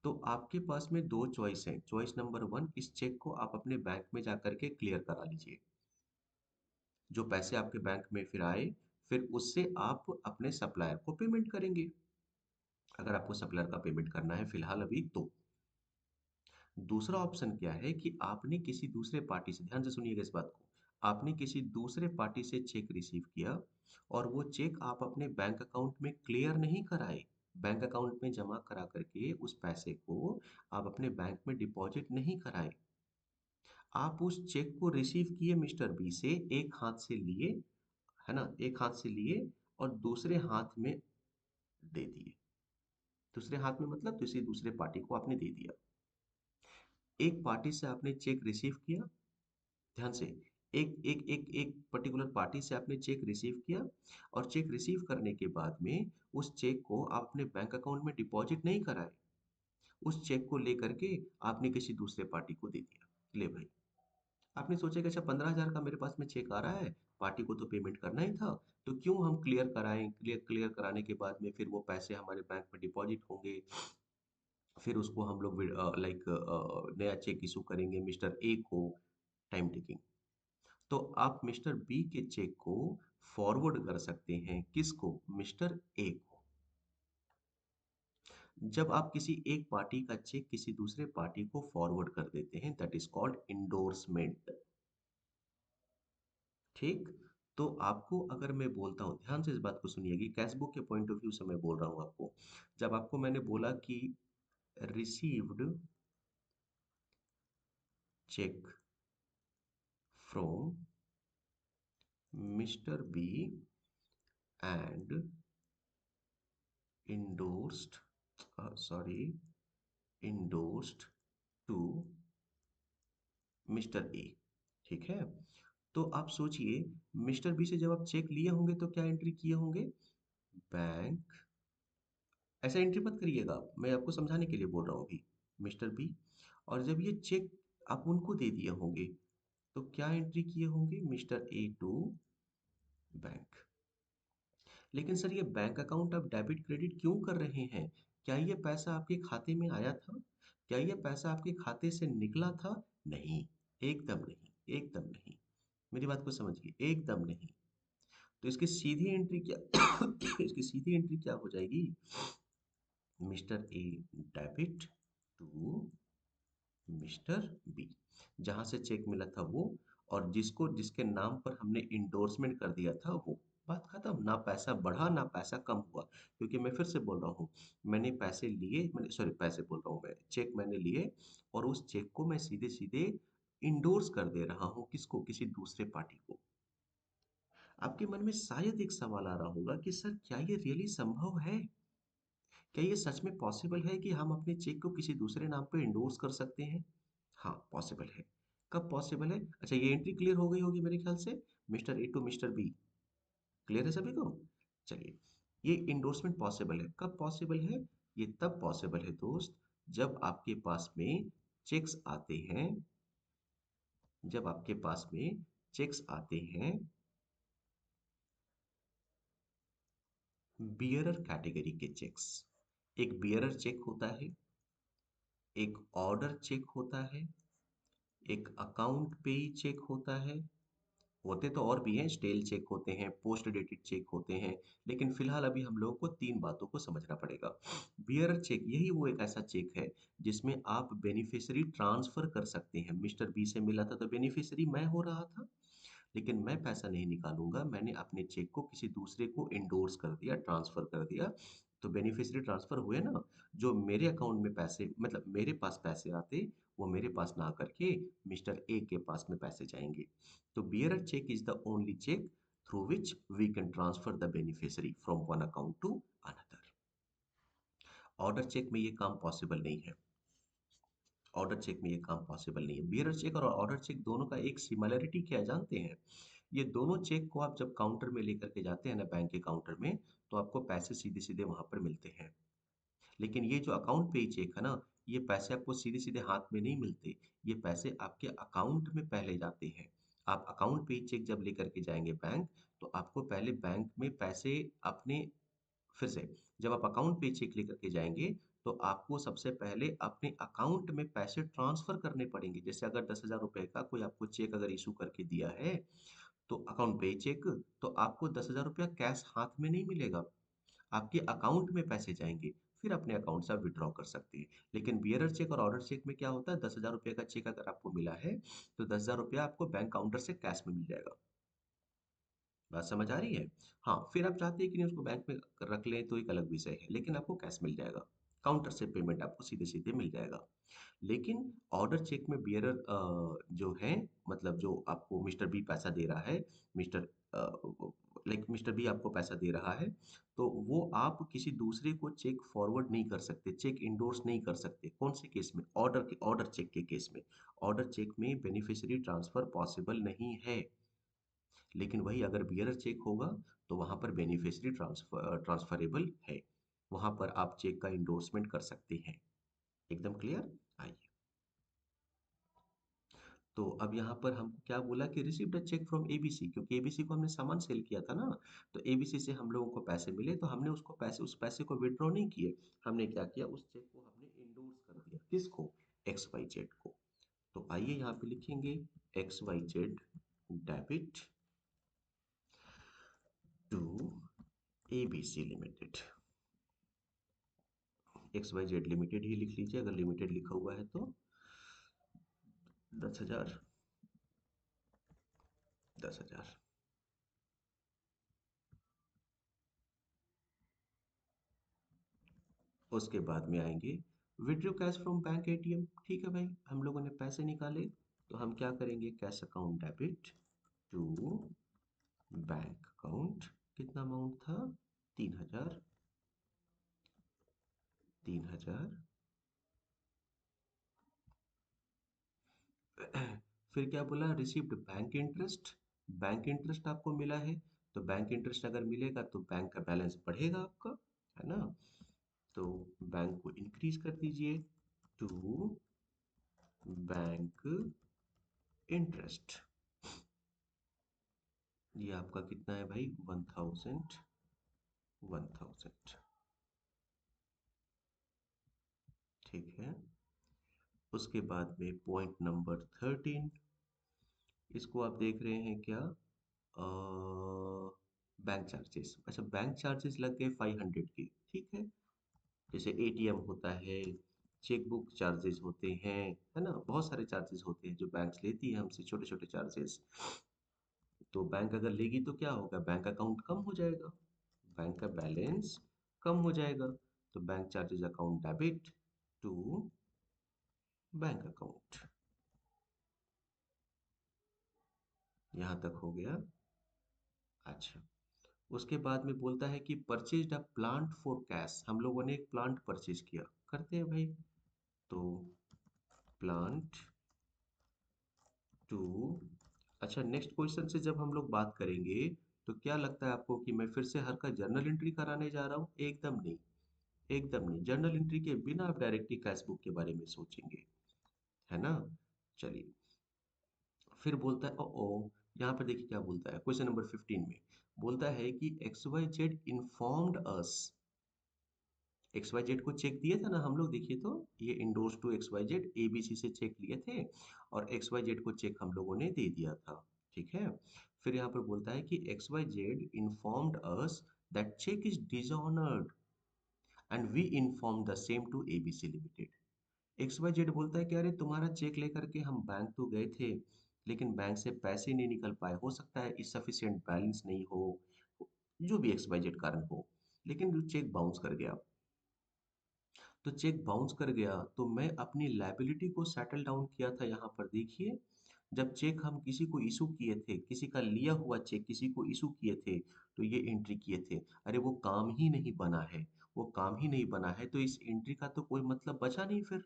तो आपके पास में दो चॉइस हैं। चॉइस नंबर 1, इस चेक को आप अपने बैंक में जाकर के क्लियर करा लीजिए। जो पैसे आपके बैंक में फिर आए, फिर उससे आप अपने सप्लायर को पेमेंट करेंगे, अगर आपको सप्लायर का पेमेंट करना है फिलहाल अभी तो। दूसरा ऑप्शन क्या है कि आपने किसी दूसरे पार्टी से, ध्यान से सुनिएगा इस बात को, आपने किसी दूसरे पार्टी से चेक रिसीव किया, और वो चेक आप अपने बैंक अकाउंट में क्लियर नहीं कराए, बैंक अकाउंट में जमा करा करके उस पैसे को आप अपने बैंक में डिपॉजिट नहीं कराए। आप उस चेक को रिसीव किए मिस्टर बी से, एक हाथ से लिए, है ना, एक हाथ से लिए, और दूसरे हाथ में दे दिए। दूसरे हाथ में मतलब किसी दूसरे पार्टी को आपने दे दिया। एक पार्टी से आपने चेक रिसीव किया, ध्यान से, एक एक एक एक पर्टिकुलर पार्टी से आपने चेक रिसीव किया, और चेक रिसीव करने के बाद में उस चेक को आप अपने बैंक अकाउंट में डिपॉजिट नहीं कराए, उस चेक को लेकर के आपने किसी दूसरे पार्टी को दे दिया। ले भाई, आपने सोचा कि अच्छा 15,000 का मेरे पास में चेक आ रहा है, पार्टी को तो पेमेंट करना ही था, तो क्यों हम क्लियर कराएं, क्लियर कराने के बाद में फिर वो पैसे हमारे बैंक में डिपॉजिट होंगे, फिर उसको हम लोग लाइक नया चेक इशू करेंगे मिस्टर ए को। Time taking. तो आप मिस्टर बी के चेक को फॉरवर्ड कर सकते हैं, किसको? मिस्टर ए को। जब आप किसी एक पार्टी का चेक किसी दूसरे पार्टी को फॉरवर्ड कर देते हैं, दैट इज कॉल्ड इंडोर्समेंट। ठीक। तो आपको अगर मैं बोलता हूं, ध्यान से इस बात को सुनिएगी, कैशबुक के पॉइंट ऑफ व्यू से मैं बोल रहा हूं आपको। जब आपको मैंने बोला कि received cheque from mister B and endorsed sorry endorsed to mister A. ठीक है। तो आप सोचिए, मिस्टर बी से जब आप चेक लिए होंगे तो क्या एंट्री किए होंगे? बैंक। ऐसा एंट्री मत करिएगा, मैं आपको समझाने के लिए बोल रहा हूँ अभी। मिस्टर बी, और जब ये चेक आप उनको दे दिए होंगे तो क्या एंट्री किए होंगे? Mister A to bank. लेकिन सर ये बैंक अकाउंट आप डेबिट क्रेडिट क्यों कर रहे हैं? क्या ये पैसा आपके खाते में आया था? क्या ये पैसा आपके खाते से निकला था? नहीं, एकदम नहीं, एकदम नहीं। मेरी बात को समझिए, एकदम नहीं। तो इसकी सीधी एंट्री क्या इसकी सीधी एंट्री क्या हो जाएगी? Mister A debit to mister B. जहां से चेक मिला था वो, और जिसको जिसके नाम पर हमने इंडोर्समेंट कर दिया था वो। बात खत्म। ना पैसा बढ़ा ना पैसा कम हुआ, क्योंकि मैं फिर से बोल रहा हूँ, मैंने पैसे लिए, मैंने सॉरी पैसे बोल रहा हूँ, मैं चेक मैंने लिए, और उस चेक को मैं सीधे सीधे इंडोर्स कर दे रहा हूँ, किसको? किसी दूसरे पार्टी को। आपके मन में शायद एक सवाल आ रहा होगा कि सर क्या ये रियली संभव है? क्या ये सच में पॉसिबल है कि हम अपने चेक को किसी दूसरे नाम पे इंडोर्स कर सकते हैं? हाँ, पॉसिबल है। कब पॉसिबल है? अच्छा, ये एंट्री क्लियर हो गई होगी मेरे ख्याल से। Mister A to mister B, clear है सभी को? चलिए, ये इंडोर्समेंट पॉसिबल है। कब पॉसिबल है? ये तब पॉसिबल है दोस्त, जब आपके पास में चेक्स आते हैं, जब आपके पास में चेक्स आते हैं बियरर कैटेगरी के चेक्स। एक बियरर चेक होता है, एक ऑर्डर चेक होता है, एक अकाउंट पेई चेक होता है। होते तो और भी हैं, स्टेल चेक होते हैं, पोस्ट डेटेड चेक होते हैं, लेकिन फिलहाल अभी हम लोगों को तीन बातों को समझना पड़ेगा। बियरर चेक, यही वो एक ऐसा चेक है जिसमें आप बेनिफिशियरी ट्रांसफर कर सकते हैं। मिस्टर बी से मिला था तो बेनिफिशियरी मैं हो रहा था, लेकिन मैं पैसा नहीं निकालूंगा, मैंने अपने चेक को किसी दूसरे को इंडोर्स कर दिया, ट्रांसफर कर दिया। तो बेनिफिशियरी ट्रांसफर हुए ना, जो मेरे अकाउंट में पैसे, मतलब मेरे पास पैसे आते, वो मेरे पास ना करके मिस्टर ए के पास में पैसे जाएंगे। तो bearer check is the only check through which we can transfer the beneficiary from one account to another. Order cheque में ये काम पॉसिबल नहीं है। ऑर्डर चेक में ये काम पॉसिबल नहीं है। बियरर चेक और ऑर्डर चेक दोनों का एक सिमिलरिटी क्या है जानते हैं? ये दोनों चेक को आप जब काउंटर में लेकर के जाते हैं ना, बैंक के काउंटर में, तो आपको पैसे सीधे सीधे वहां पर मिलते हैं। लेकिन ये जो अकाउंट पे चेक है ना, ये पैसे आपको सीधे सीधे हाथ में नहीं मिलते। ये पैसे आपके अकाउंट में पहले जाते हैं। आप अकाउंट पे चेक जब लेकर के जाएंगे बैंक, तो आपको पहले बैंक में पैसे अपने, फिर से, जब आप अकाउंट पे चेक लेकर के जाएंगे, तो आपको सबसे पहले अपने अकाउंट में पैसे ट्रांसफर करने पड़ेंगे। जैसे अगर 10,000 रुपए का कोई आपको चेक अगर इशू करके दिया है, तो अकाउंट पे चेक, तो आपको 10,000 रुपया कैश हाथ में नहीं मिलेगा, आपके अकाउंट में पैसे जाएंगे, फिर अपने अकाउंट से आप विड्रॉ कर सकते हैं। लेकिन बियरर चेक और ऑर्डर चेक में क्या होता है? 10,000 रुपये का चेक अगर आपको मिला है, तो 10,000 रुपया आपको बैंक काउंटर से कैश में मिल जाएगा। बात समझ आ रही है? हाँ, फिर आप चाहते हैं कि नहीं उसको बैंक में रख लें तो एक अलग विषय है, लेकिन आपको कैश मिल जाएगा, काउंटर से पेमेंट आपको सीधे सीधे मिल जाएगा। लेकिन ऑर्डर चेक में बियरर जो है, मतलब जो आपको मिस्टर बी पैसा दे रहा है, मिस्टर लाइक मिस्टर बी आपको पैसा दे रहा है, तो वो आप किसी दूसरे को चेक फॉरवर्ड नहीं कर सकते, चेक इंडोर्स नहीं कर सकते। कौन से केस में? ऑर्डर चेक के केस में। ऑर्डर चेक में बेनिफिशियरी ट्रांसफर पॉसिबल नहीं है। लेकिन वही अगर बियरर चेक होगा, तो वहां पर बेनिफिशियरी ट्रांसफरेबल है, वहां पर आप चेक का इंडोर्समेंट कर सकते हैं। एकदम क्लियर। आइए, तो अब यहाँ पर हम क्या बोला कि received a cheque from ABC, क्योंकि एबीसी को हमने सामान सेल किया था ना, तो एबीसी से हम लोगों को पैसे मिले, तो हमने उसको पैसे उस पैसे को विड्रॉ नहीं किए। हमने क्या किया, उस चेक को हमने इंडोर्स कर दिया। किसको? एक्स वाई जेड को। तो आइए यहाँ पे लिखेंगे X Y Z debit to ABC limited. X Y Z limited ही लिख लीजिए, अगर लिमिटेड लिखा हुआ है तो 10,000, 10,000। उसके बाद में आएंगे withdraw cash from bank ATM. ठीक है भाई, हम लोगों ने पैसे निकाले, तो हम क्या करेंगे, cash account debit to bank account. कितना अमाउंट था? 3,000, 3,000। फिर क्या बोला, received bank interest. Bank interest आपको मिला है, तो बैंक इंटरेस्ट अगर मिलेगा तो बैंक का बैलेंस बढ़ेगा आपका, है ना। तो बैंक को इंक्रीज कर दीजिए टू बैंक इंटरेस्ट। ये आपका कितना है भाई, 1,000, 1,000। ठीक है। उसके बाद में पॉइंट नंबर 13, इसको आप देख रहे हैं क्या, बैंक चार्जेस। अच्छा, बैंक चार्जेस लग गए 500 के। ठीक है, जैसे एटीएम होता है, चेक बुक चार्जेस होते हैं, है ना, बहुत सारे चार्जेस होते हैं जो बैंक्स लेती है हमसे, छोटे छोटे चार्जेस। तो बैंक अगर लेगी तो क्या होगा, बैंक अकाउंट कम हो जाएगा, बैंक का बैलेंस कम हो जाएगा। तो bank charges account debit to bank account. यहाँ तक हो गया। अच्छा, उसके बाद में बोलता है कि purchase a plant for cash. हम लोगों ने एक प्लांट परचेज किया, करते हैं भाई। तो प्लांट टू, अच्छा नेक्स्ट क्वेश्चन से जब हम लोग बात करेंगे, तो क्या लगता है आपको कि मैं फिर से हर का जर्नल एंट्री कराने जा रहा हूँ? एकदम नहीं, एकदम नहीं। जर्नल एंट्री के बिना आप डायरेक्टली कैश बुक के बारे में सोचेंगे, है ना। चलिए, फिर बोलता है ओ, यहाँ पर देखिए क्या बोलता है क्वेश्चन नंबर 15 में। बोलता है कि X Y Z informed us. X Y Z को चेक दिए थे ना हम लोग, देखिए तो ये endorse to X Y Z ABC से चेक लिए थे, और एक्स वाई जेड को चेक हम लोगों ने दे दिया था। ठीक है। फिर यहाँ पर बोलता है कि X Y Z informed us that cheque is dishonoured and we inform the same to ABC limited. X Y Z बोलता है कि अरे तुम्हारा चेक लेकर के हम बैंक तो गए थे, लेकिन बैंक से पैसे नहीं निकल पाए, हो सकता है इनसफिशिएंट बैलेंस नहीं हो, जो भी एक्स वाई जेड कारण हो, लेकिन जो चेक बाउंस कर गया। तो चेक बाउंस कर गया, तो मैं अपनी लायबिलिटी को सेटल डाउन किया था। यहाँ पर देखिए, जब चेक हम किसी को इशू किए थे, किसी का लिया हुआ चेक किसी को इशू किए थे, तो ये एंट्री किए थे। अरे वो काम ही नहीं बना है, वो काम ही नहीं बना है, तो इस एंट्री का तो कोई मतलब बचा नहीं, फिर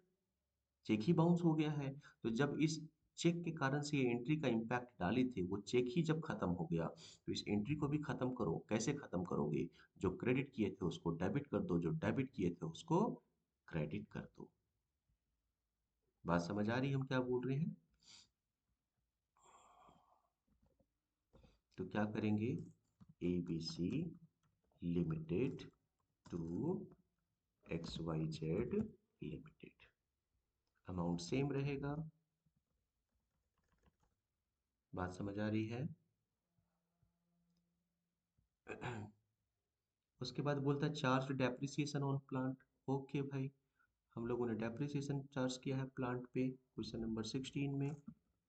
चेक ही बाउंस हो गया है। तो जब इस चेक के कारण से ये एंट्री का इम्पैक्ट डाले थे, वो चेक ही जब खत्म हो गया, तो इस एंट्री को भी खत्म करो। कैसे खत्म करोगे, जो क्रेडिट किए थे उसको डेबिट कर दो, जो डेबिट किए थे उसको क्रेडिट कर दो। बात समझ आ रही है हम क्या बोल रहे हैं? तो क्या करेंगे, A B C limited to X Y Z limited. Amount same रहेगा। बात समझ आ रही है? उसके बाद बोलता है charge depreciation on plant. Okay भाई, हम लोगों ने डेप्रिसिएशन चार्ज किया है प्लांट पे, क्वेश्चन नंबर 16 में।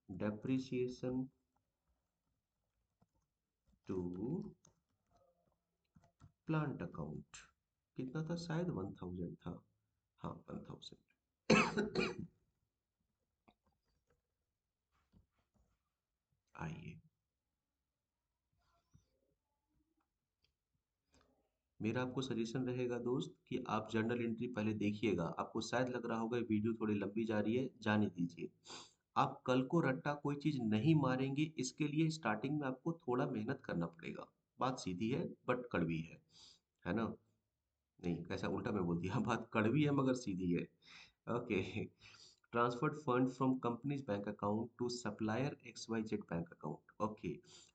डेप्रिसिएशन टू प्लांट अकाउंट कितना था, शायद 1,000 था। हाँ, 1,000। आइए, मेरा आपको सजेशन रहेगा दोस्त कि आप जर्नल एंट्री पहले देखिएगा। आपको शायद लग रहा होगा वीडियो थोड़ी लंबी जा रही है, जाने दीजिए। आप कल को रट्टा कोई चीज नहीं मारेंगे, इसके लिए स्टार्टिंग में आपको थोड़ा मेहनत करना पड़ेगा। बात सीधी है बट कड़वी है ना। नहीं, कैसा उल्टा मैं बोल दिया, बात कड़वी है मगर सीधी है। Okay. Transferred fund from company's bank account to supplier X Y Z bank account. Okay.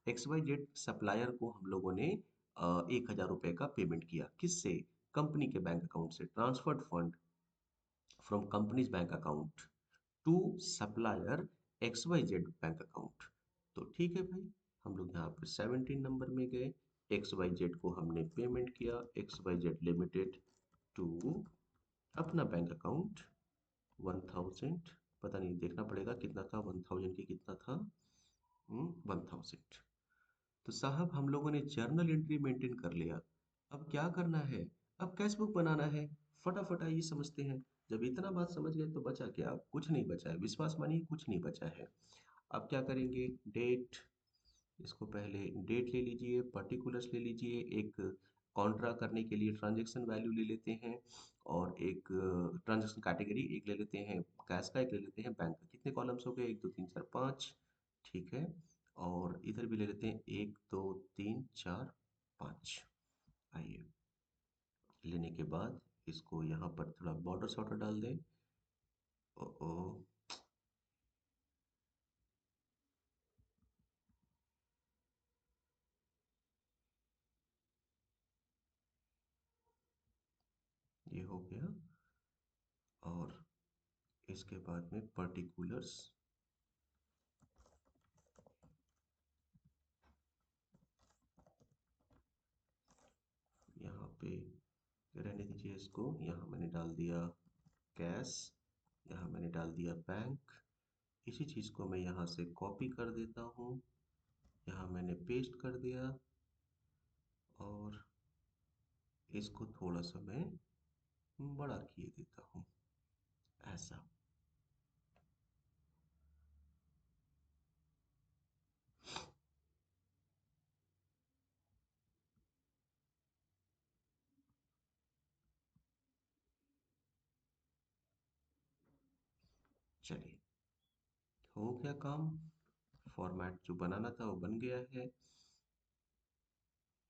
X Y Z supplier को हम लोगों ने 1,000 रुपये का पेमेंट किया, किससे? कंपनी के बैंक अकाउंट से। Transferred fund from company's bank account to supplier X Y Z bank account. तो ठीक है भाई, हम लोग यहाँ पर 17 नंबर में गए, एक्स वाई जेड को हमने पेमेंट किया, X Y Z limited to अपना बैंक अकाउंट 1000, पता नहीं देखना पड़ेगा कितना था, 1000 की कितना था, 1000। तो साहब हम लोगों ने जर्नल एंट्री मेंटेन कर लिया। अब क्या करना है? अब कैश बुक बनाना है। फटाफट आइए समझते हैं। जब इतना बात समझ गए तो बचा क्या? कुछ नहीं बचा है, विश्वास मानिए कुछ नहीं बचा है। अब क्या करेंगे? डेट, इसको पहले डेट ले लीजिए, पर्टिकुलर्स ले लीजिए, एक कॉन्ट्रा करने के लिए ट्रांजैक्शन वैल्यू ले लेते हैं, और एक ट्रांजैक्शन कैटेगरी एक ले लेते हैं, कैश का एक ले लेते हैं, बैंक का। कितने कॉलम्स हो गए? 1 2 3 4 5। ठीक है। और इधर भी ले लेते हैं 1 2 3 4 5। आइए, लेने के बाद इसको यहाँ पर थोड़ा बॉर्डर सॉर्डर डाल दें। ओ ओ, ये हो गया। और इसके बाद में पर्टिकुलर्स, यहाँ पे रहने दीजिए इसको। यहाँ मैंने डाल दिया कैश, यहाँ मैंने डाल दिया बैंक। इसी चीज़ को मैं यहाँ से कॉपी कर देता हूँ, यहाँ मैंने पेस्ट कर दिया, और इसको थोड़ा सा मैं बड़ा किए देता हूँ, ऐसा। चलिए, हो गया काम। फॉर्मेट जो बनाना था वो बन गया है।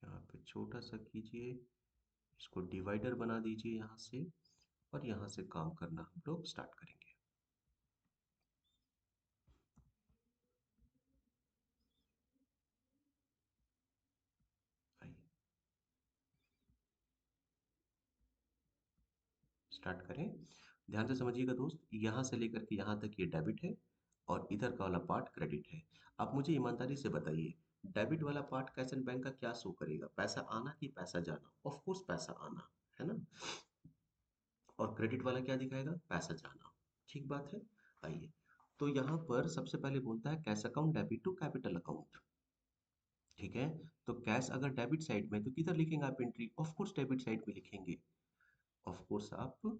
यहाँ पे छोटा सा कीजिए, इसको डिवाइडर बना दीजिए यहाँ से, और यहाँ से काम करना हम लोग स्टार्ट करेंगे। आइए स्टार्ट करें। ध्यान से समझिएगा दोस्त, यहाँ से लेकर के यहाँ तक ये डेबिट है, और इधर का वाला पार्ट क्रेडिट है। आप मुझे ईमानदारी से बताइए, डेबिट वाला पार्ट कैश एंड बैंक का क्या शो करेगा? पैसा आना कि पैसा जाना? ऑफ कोर्स पैसा आना, है ना। और क्रेडिट वाला क्या दिखाएगा? पैसा जाना। ठीक बात है। आइए, तो यहाँ पर सबसे पहले बोलता है cash account debit to capital account. ठीक है। तो कैश अगर डेबिट साइड में है, तो किधर लिखेंगे आप entry? Of course debit side में लिखेंगे। ऑफ कोर्स आप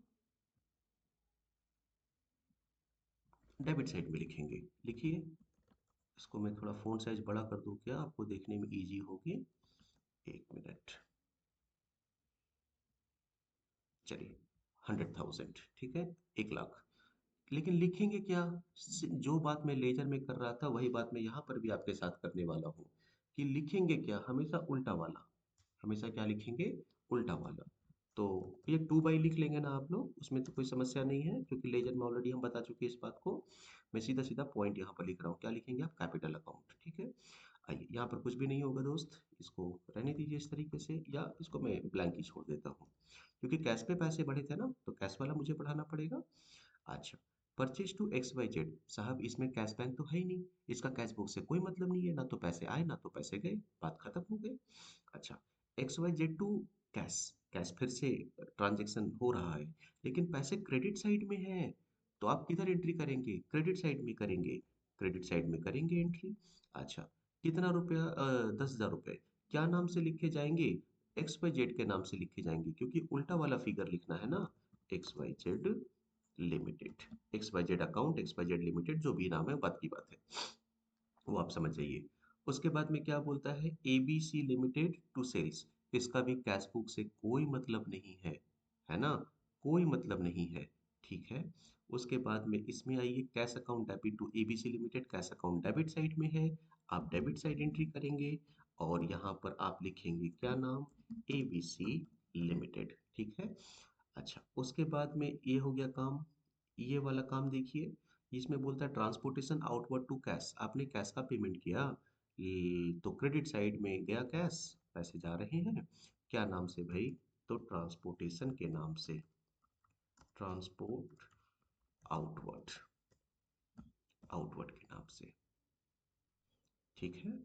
डेबिट साइड में लिखेंगे। लिखिए। इसको मैं थोड़ा फ़ॉन्ट साइज बड़ा कर दूं क्या, आपको देखने में इजी होगी? 1 मिनट। चलिए, 100,000, ठीक है, 1 लाख। लेकिन लिखेंगे क्या? जो बात मैं लेजर में कर रहा था वही बात मैं यहाँ पर भी आपके साथ करने वाला हूँ, कि लिखेंगे क्या? हमेशा उल्टा वाला। हमेशा क्या लिखेंगे? उल्टा वाला। तो ये 2 बाई लिख लेंगे ना आप लोग, उसमें तो कोई समस्या नहीं है, क्योंकि लेजर में ऑलरेडी हम बता चुके हैं इस बात को। मैं सीधा सीधा पॉइंट यहाँ पर लिख रहा हूँ। क्या लिखेंगे आप? Capital account. ठीक है। आइए, यहाँ पर कुछ भी नहीं होगा दोस्त, इसको रहने दीजिए इस तरीके से, या इसको मैं ब्लैंक ही छोड़ देता हूँ, क्योंकि कैश पे पैसे बढ़े थे ना, तो कैश वाला मुझे बढ़ाना पड़ेगा। अच्छा, purchase to X Y Z. साहब इसमें कैश बैंक तो है ही नहीं, इसका कैश बुक से कोई मतलब नहीं है, ना तो पैसे आए ना तो पैसे गए, बात खत्म हो गई। अच्छा, X Y Z to cash. Cash फिर से ट्रांजेक्शन हो रहा है, लेकिन पैसे क्रेडिट साइड में है, तो आप किधर एंट्री करेंगे? क्रेडिट साइड में करेंगे। क्रेडिट साइड में करेंगे एंट्री। अच्छा, कितना रुपया? 10,000 रुपये। क्या नाम से लिखे जाएंगे? एक्स वाई जेड के नाम से लिखे जाएंगे, क्योंकि उल्टा वाला फिगर लिखना है ना। X Y Z limited, X Y Z account, X Y Z limited, जो भी नाम है बात की बात है, वो आप समझ जाइए। उसके बाद में क्या बोलता है? A B C limited to sales. इसका भी कैश बुक से कोई मतलब नहीं है ना, कोई मतलब नहीं है। ठीक है। उसके बाद में इसमें आइए, cash account debit to ABC limited, cash account debit side में है, आप डेबिट साइड एंट्री करेंगे, और यहाँ पर आप लिखेंगे क्या नाम? ABC limited. ठीक है। अच्छा, उसके बाद में ये हो गया काम। ये वाला काम देखिए, इसमें बोलता है ट्रांसपोर्टेशन आउटवर्ड टू कैश, आपने कैश का पेमेंट किया, तो क्रेडिट साइड में गया कैश, पैसे जा रहे हैं क्या नाम से भाई, तो ट्रांसपोर्टेशन के नाम से, ट्रांसपोर्ट आउटवर्ड, आउटवर्ड के नाम से, ठीक है।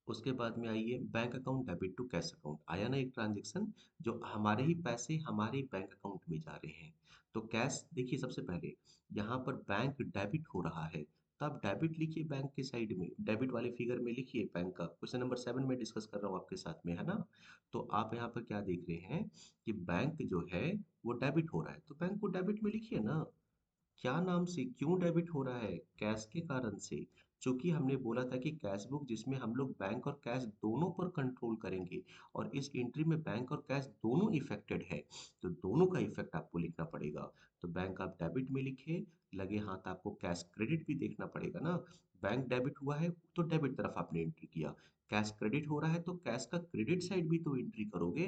उसके बाद में आइए bank account debit to cash account, आया ना एक ट्रांजेक्शन, जो हमारे ही पैसे हमारे बैंक अकाउंट में जा रहे हैं। तो कैश देखिए, सबसे पहले यहाँ पर बैंक डेबिट हो रहा है, तो आप डेबिट लिखिए बैंक के साइड में, डेबिट वाले फिगर में लिखिए बैंक का, क्वेश्चन नंबर 7 में डिस्कस कर रहा हूँ आपके साथ में, है ना। तो आप यहाँ पर क्या देख रहे हैं कि बैंक जो है वो डेबिट हो रहा है, तो बैंक को डेबिट में लिखिए ना। क्या नाम से, क्यों डेबिट हो रहा है, कैश के कारण से। चूंकि हमने बोला था कि कैश बुक जिसमें हम लोग बैंक और कैश दोनों पर कंट्रोल करेंगे, और इस एंट्री में बैंक और कैश दोनों इफेक्टेड है, तो दोनों का इफेक्ट आपको लिखना पड़ेगा। तो बैंक आप डेबिट में लिखे, लगे हाथ आपको कैश क्रेडिट भी देखना पड़ेगा ना। बैंक डेबिट हुआ है तो डेबिट तरफ आपने एंट्री किया, कैश क्रेडिट हो रहा है तो कैश का क्रेडिट साइड भी तो एंट्री करोगे।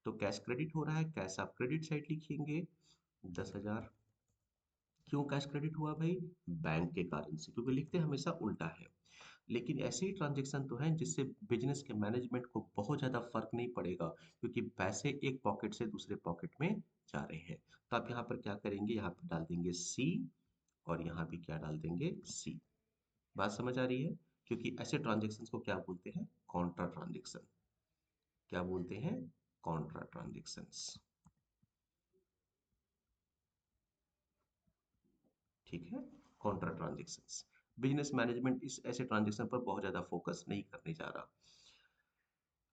तो कैश क्रेडिट हो रहा है, कैश आप क्रेडिट साइड लिखेंगे, 10,000। क्यों कैश क्रेडिट हुआ भाई, बैंक के कारण से, क्योंकि लिखते हमेशा उल्टा है। लेकिन ऐसे ही ट्रांजैक्शन तो हैं जिससे बिजनेस के मैनेजमेंट को बहुत ज़्यादा फर्क नहीं पड़ेगा, क्योंकि पैसे एक पॉकेट से दूसरे पॉकेट में जा रहे हैं। तो आप यहाँ पर क्या करेंगे, यहाँ पर डाल देंगे सी, और यहाँ भी क्या डाल देंगे, सी। बात समझ आ रही है, क्योंकि ऐसे ट्रांजेक्शन को क्या बोलते हैं, कॉन्ट्रा ट्रांजेक्शन। क्या बोलते हैं, कॉन्ट्रा ट्रांजेक्शन्स, ठीक है। कॉन्ट्रा ट्रांजेक्शन्स, बिजनेस मैनेजमेंट इस ऐसे ट्रांजेक्शन पर बहुत ज़्यादा फोकस नहीं करने जा रहा।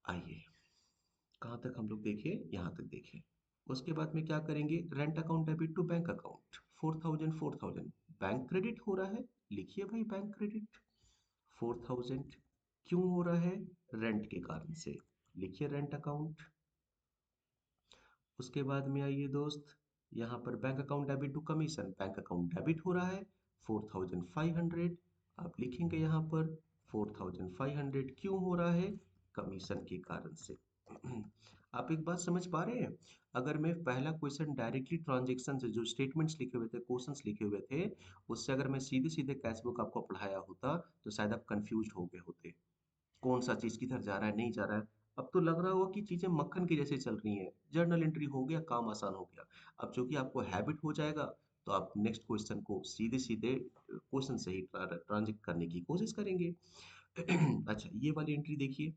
आइए, कहाँ तक हम लोग देखे, यहाँ तक देखे। उसके बाद में क्या करेंगे, rent account debit to bank account, 4,000 4,000 bank credit हो रहा है, लिखिए भाई बैंक क्रेडिट 4,000। क्यों हो रहा है, रेंट के कारण से, लिखिए रेंट अकाउंट। उसके बाद में आइए दोस्त, यहाँ पर bank account debit to commission, bank account debit हो रहा है 4,500, आप लिखेंगे यहाँ पर 4,500। क्यों हो रहा है, कमीशन के कारण से। आप एक बात समझ पा रहे हैं, अगर मैं पहला क्वेश्चन डायरेक्टली ट्रांजेक्शन से जो स्टेटमेंट्स लिखे हुए थे, क्वेश्चंस लिखे हुए थे, उससे अगर मैं सीधे सीधे कैश बुक आपको पढ़ाया होता, तो शायद आप कंफ्यूज हो गए होते, कौन सा चीज किधर जा रहा है, नहीं जा रहा है। अब तो लग रहा होगा कि चीजें मक्खन की जैसे चल रही हैं, जर्नल एंट्री हो गया, काम आसान हो गया। अब चूंकि आपको हैबिट हो जाएगा, तो आप नेक्स्ट क्वेश्चन को सीधे सीधे क्वेश्चन से ही ट्रांजेक्ट करने की कोशिश करेंगे। अच्छा, ये वाली एंट्री देखिए,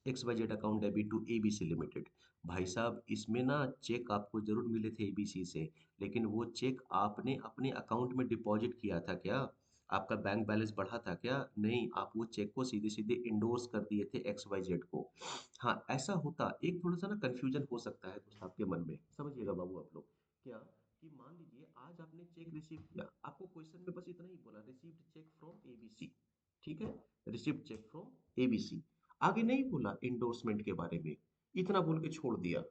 X Y Z account debit to ABC limited. भाई साहब, इसमें ना चेक आपको जरूर मिले थे एबीसी से, लेकिन वो चेक आपने अपने अकाउंट में डिपॉजिट किया था क्या, आपका बैंक बैलेंस बढ़ा था क्या, नहीं, आप वो चेक को सीधे सीधे इंडोर्स कर दिए थे एक्स वाई जेड को। हाँ, ऐसा होता, एक थोड़ा सा ना कंफ्यूजन हो सकता है दोस्त आपके मन में, समझिएगा बाबू आप लोग। क्या, कि मान लीजिए आज आपने चेक रिसीव किया, आपको क्वेश्चन में बस इतना ही बोला, रिसीव्ड चेक फ्रॉम एबीसी, ठीक है, रिसीव्ड चेक फ्रॉम एबीसी, आगे नहीं बोला इंडोर्समेंट के बारे में, इतना बोल के छोड़ दिया।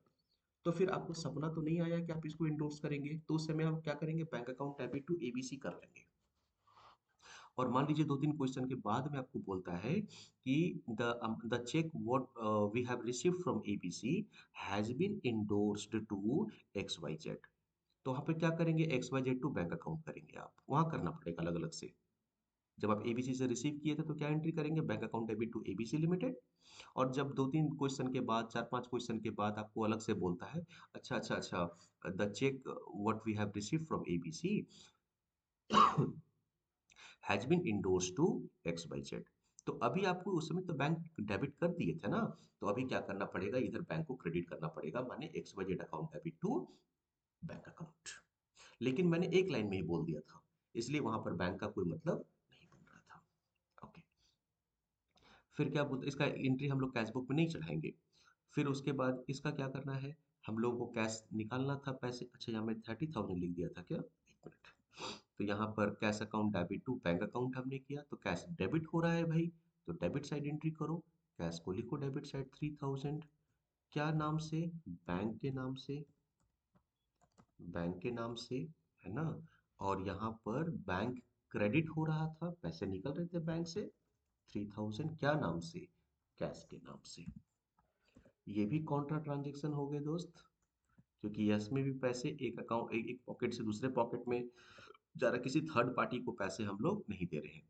तो फिर आपको सपना तो नहीं आया कि आप इसको इंडोर्स करेंगे, तो उस समय हम क्या करेंगे, bank account debit to ABC कर लेंगे। और मान लीजिए 2-3 क्वेश्चन के बाद में आपको बोलता है कि the cheque what we have received from ABC has been endorsed to X Y Z. तो वहाँ पे क्या करेंगे, X Y Z to bank account करेंगे, आप वहाँ करना पड़ेगा अलग अलग से। जब आप एबीसी से रिसीव किए थे तो क्या एंट्री करेंगे, bank account debit to ABC limited. और जब 2-3 क्वेश्चन के बाद, 4-5 क्वेश्चन के बाद आपको अलग से बोलता है, अच्छा अच्छा अच्छा, the cheque what we have receive from ABC has been endorse to X Y Z. तो अभी आपको उस समय तो बैंक डेबिट कर दिए थे ना, तो अभी क्या करना पड़ेगा, इधर बैंक को क्रेडिट करना पड़ेगा, माने X Y Z account debit to bank account. लेकिन मैंने एक लाइन में ही बोल दिया था, इसलिए वहां पर बैंक का कोई मतलब नहीं बन रहा था। ओके, फिर क्या बोलते, इसका एंट्री हम लोग कैश बुक में नहीं चढ़ाएंगे। फिर उसके बाद इसका क्या करना है, हम लोगों को कैश निकालना था पैसे, अच्छा यहाँ मैं 30,000 लिख दिया था क्या, एक मिनट। तो यहाँ पर cash account debit to bank account हमने किया, तो कैश डेबिट हो रहा है भाई, तो डेबिट साइड एंट्री करो, कैश को लिखो डेबिट साइड 3,000। क्या नाम से, बैंक के नाम से, बैंक के नाम से, है ना। और यहाँ पर बैंक क्रेडिट हो रहा था, पैसे निकल रहे थे बैंक से, 3,000 क्या नाम से, कैश के नाम से। ये भी कॉन्ट्रा ट्रांजेक्शन हो गए दोस्त, क्योंकि यस में भी पैसे एक अकाउंट एक पॉकेट से दूसरे पॉकेट में जा रहा, किसी थर्ड पार्टी को पैसे हम लोग नहीं दे रहे हैं,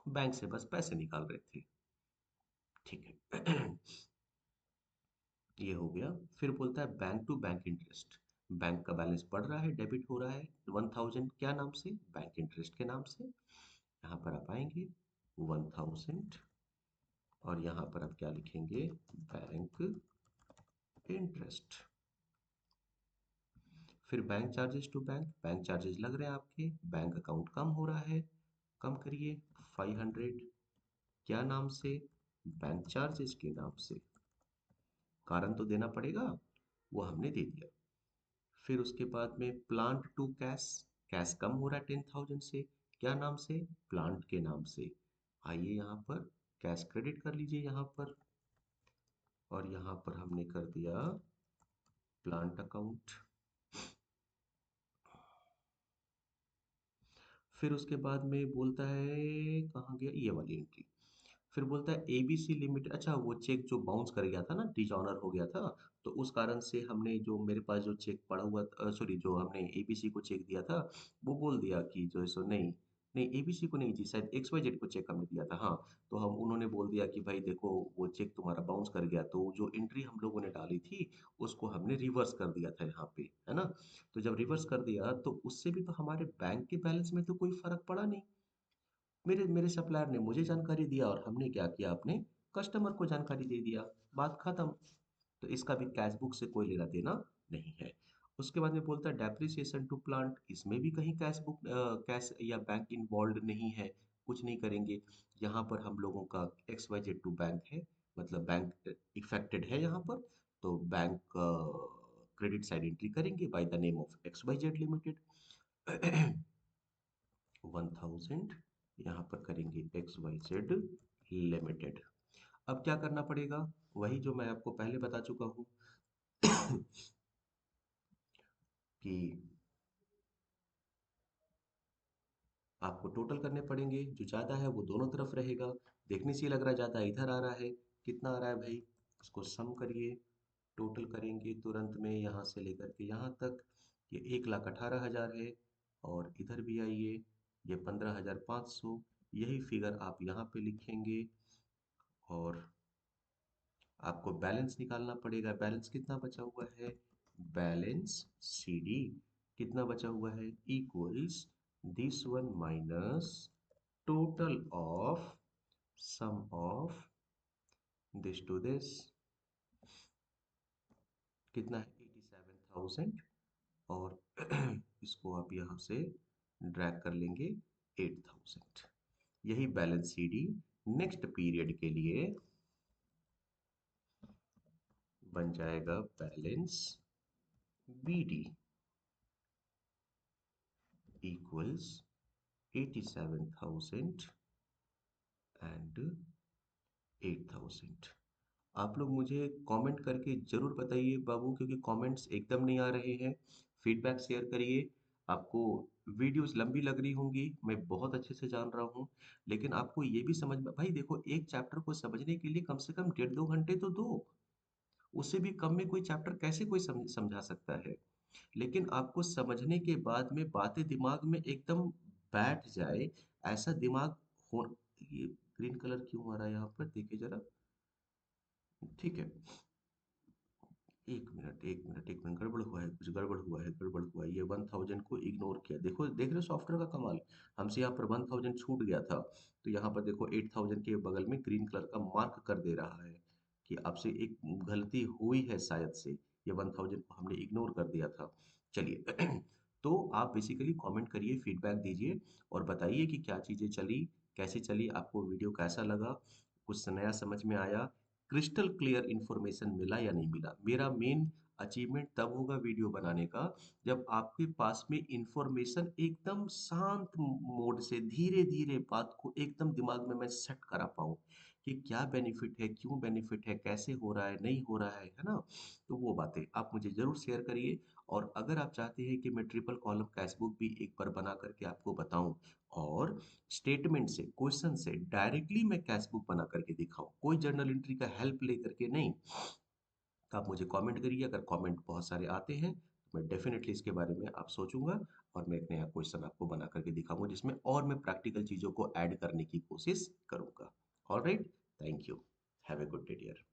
बैंक से बस पैसे निकाल रहे थे। ठीक है। ये हो गया। फिर बोलता है bank to bank interest. Bank का बैलेंस बढ़ रहा है, डेबिट हो रहा है 1000, क्या नाम से? बैंक इंटरेस्ट के नाम से। यहाँ पर आप आएंगे 1000, और यहाँ पर आप क्या लिखेंगे? Bank interest. फिर bank charges to bank, bank charges लग रहे हैं आपके, बैंक अकाउंट कम हो रहा है, कम करिए 500, क्या नाम से? बैंक चार्जेस के नाम से। कारण तो देना पड़ेगा, वो हमने दे दिया। फिर उसके बाद में प्लांट टू कैश, कैश कम हो रहा है 10,000 से, क्या नाम से? प्लांट के नाम से। आइए यहाँ पर कैश क्रेडिट कर लीजिए यहाँ पर, और यहाँ पर हमने कर दिया प्लांट अकाउंट। फिर उसके बाद में बोलता है, कहाँ गया ये वाली एंट्री? फिर बोलता है एबीसी लिमिटेड। अच्छा, वो चेक जो बाउंस कर गया था ना, डिसऑनर हो गया था, तो उस कारण से हमने जो मेरे पास जो चेक पड़ा हुआ, सॉरी, जो हमने एबीसी को चेक दिया था, वो बोल दिया कि जो है सो नहीं, नहीं एबीसी को नहीं जी, शायद एक्स वाई जेड को चेक हमने दिया था, हाँ। तो हम उन्होंने बोल दिया कि भाई देखो वो चेक तुम्हारा बाउंस कर गया, तो जो एंट्री हम लोगों ने डाली थी उसको हमने रिवर्स कर दिया था यहाँ पे, है ना। तो जब रिवर्स कर दिया तो उससे भी तो हमारे बैंक के बैलेंस में तो कोई फर्क पड़ा नहीं। मेरे मेरे सप्लायर ने मुझे जानकारी दिया और हमने क्या किया, अपने कस्टमर को जानकारी दे दिया, बात खत्म। तो इसका भी कैश बुक से कोई लेना देना नहीं है। उसके बाद में बोलता है डेप्रिसिएशन टू प्लांट, इसमें भी कहीं कैश बुक, कैश या बैंक इन्वॉल्व नहीं है, कुछ नहीं करेंगे। यहाँ पर हम लोगों का X Y Z to bank है, मतलब बैंक इफेक्टेड है यहाँ पर, तो बैंक क्रेडिट साइड एंट्री करेंगे by the name of X Y Z limited. 1000 यहाँ पर करेंगे एक्स वाई जेड लिमिटेड। अब क्या करना पड़ेगा? वही जो मैं आपको पहले बता चुका हूँ कि आपको टोटल करने पड़ेंगे, जो ज़्यादा है वो दोनों तरफ रहेगा। देखने से ही लग रहा है ज़्यादा इधर आ रहा है, कितना आ रहा है भाई? इसको सम करिए, टोटल करेंगे तुरंत में यहाँ से लेकर के यहाँ तक। ये 1,18,000 है, और इधर भी आइए, ये 15,500। यही फिगर आप यहाँ पे लिखेंगे, और आपको बैलेंस निकालना पड़ेगा। बैलेंस कितना बचा हुआ है? बैलेंस सीडी कितना बचा हुआ है? Equals this one minus total of sum of this to this, कितना है? 87,000। और इसको आप यहाँ से ड्रैग कर लेंगे 8,000। यही बैलेंस सीडी नेक्स्ट पीरियड के लिए बन जाएगा बैलेंस बीडी इक्वल्स 87,000 एंड 8,000। आप लोग मुझे कमेंट करके ज़रूर बताइए बाबू, क्योंकि कमेंट्स एकदम नहीं आ रहे हैं। फीडबैक शेयर करिए। आपको वीडियोस लंबी लग रही होंगी, मैं बहुत अच्छे से जान रहा हूँ, लेकिन आपको ये भी समझ में, भाई देखो, एक चैप्टर को समझने के लिए कम से कम 1.5-2 घंटे तो दो। उससे भी कम में कोई चैप्टर कैसे कोई समझा सकता है? लेकिन आपको समझने के बाद में बातें दिमाग में एकदम बैठ जाए, ऐसा दिमाग हो। ये ग्रीन कलर क्यों आ रहा है यहाँ पर, देखिए जरा। ठीक है, एक मिनट, गड़बड़ हुआ है, कुछ गड़बड़ हुआ है, गड़बड़ हुआ है। ये 1000 को इग्नोर किया, देखो देख रहे हो सॉफ्टवेयर का कमाल। हमसे यहाँ पर 1000 छूट गया था, तो यहाँ पर देखो 8000 के बगल में ग्रीन कलर का मार्क कर दे रहा है कि आपसे एक गलती हुई है शायद से, ये 1000 को हमने इग्नोर कर दिया था। चलिए तो आप बेसिकली कमेंट करिए, फीडबैक दीजिए, और बताइए कि क्या चीज़ें चली, कैसे चली, आपको वीडियो कैसा लगा, कुछ नया समझ में आया, क्रिस्टल क्लियर इन्फॉर्मेशन मिला या नहीं मिला। मेरा मेन अचीवमेंट तब होगा वीडियो बनाने का, जब आपके पास में इंफॉर्मेशन एकदम शांत मोड से धीरे धीरे बात को एकदम दिमाग में मैं सेट करा पाऊँ कि क्या बेनिफिट है, क्यों बेनिफिट है, कैसे हो रहा है, नहीं हो रहा है ना। तो वो बातें आप मुझे ज़रूर शेयर करिए। और अगर आप चाहते हैं कि मैं ट्रिपल कॉलम कैश बुक भी एक बार बना करके आपको बताऊं, और स्टेटमेंट से, क्वेश्चन से डायरेक्टली मैं कैश बुक बना करके दिखाऊं, कोई जर्नल एंट्री का हेल्प लेकर के नहीं, तो आप मुझे कमेंट करिए। अगर कमेंट बहुत सारे आते हैं तो मैं डेफिनेटली इसके बारे में आप सोचूंगा और मैं एक नया क्वेश्चन आपको बना करके दिखाऊंगा जिसमें और मैं प्रैक्टिकल चीज़ों को ऐड करने की कोशिश करूंगा। Alright, thank you. Have a good day dear.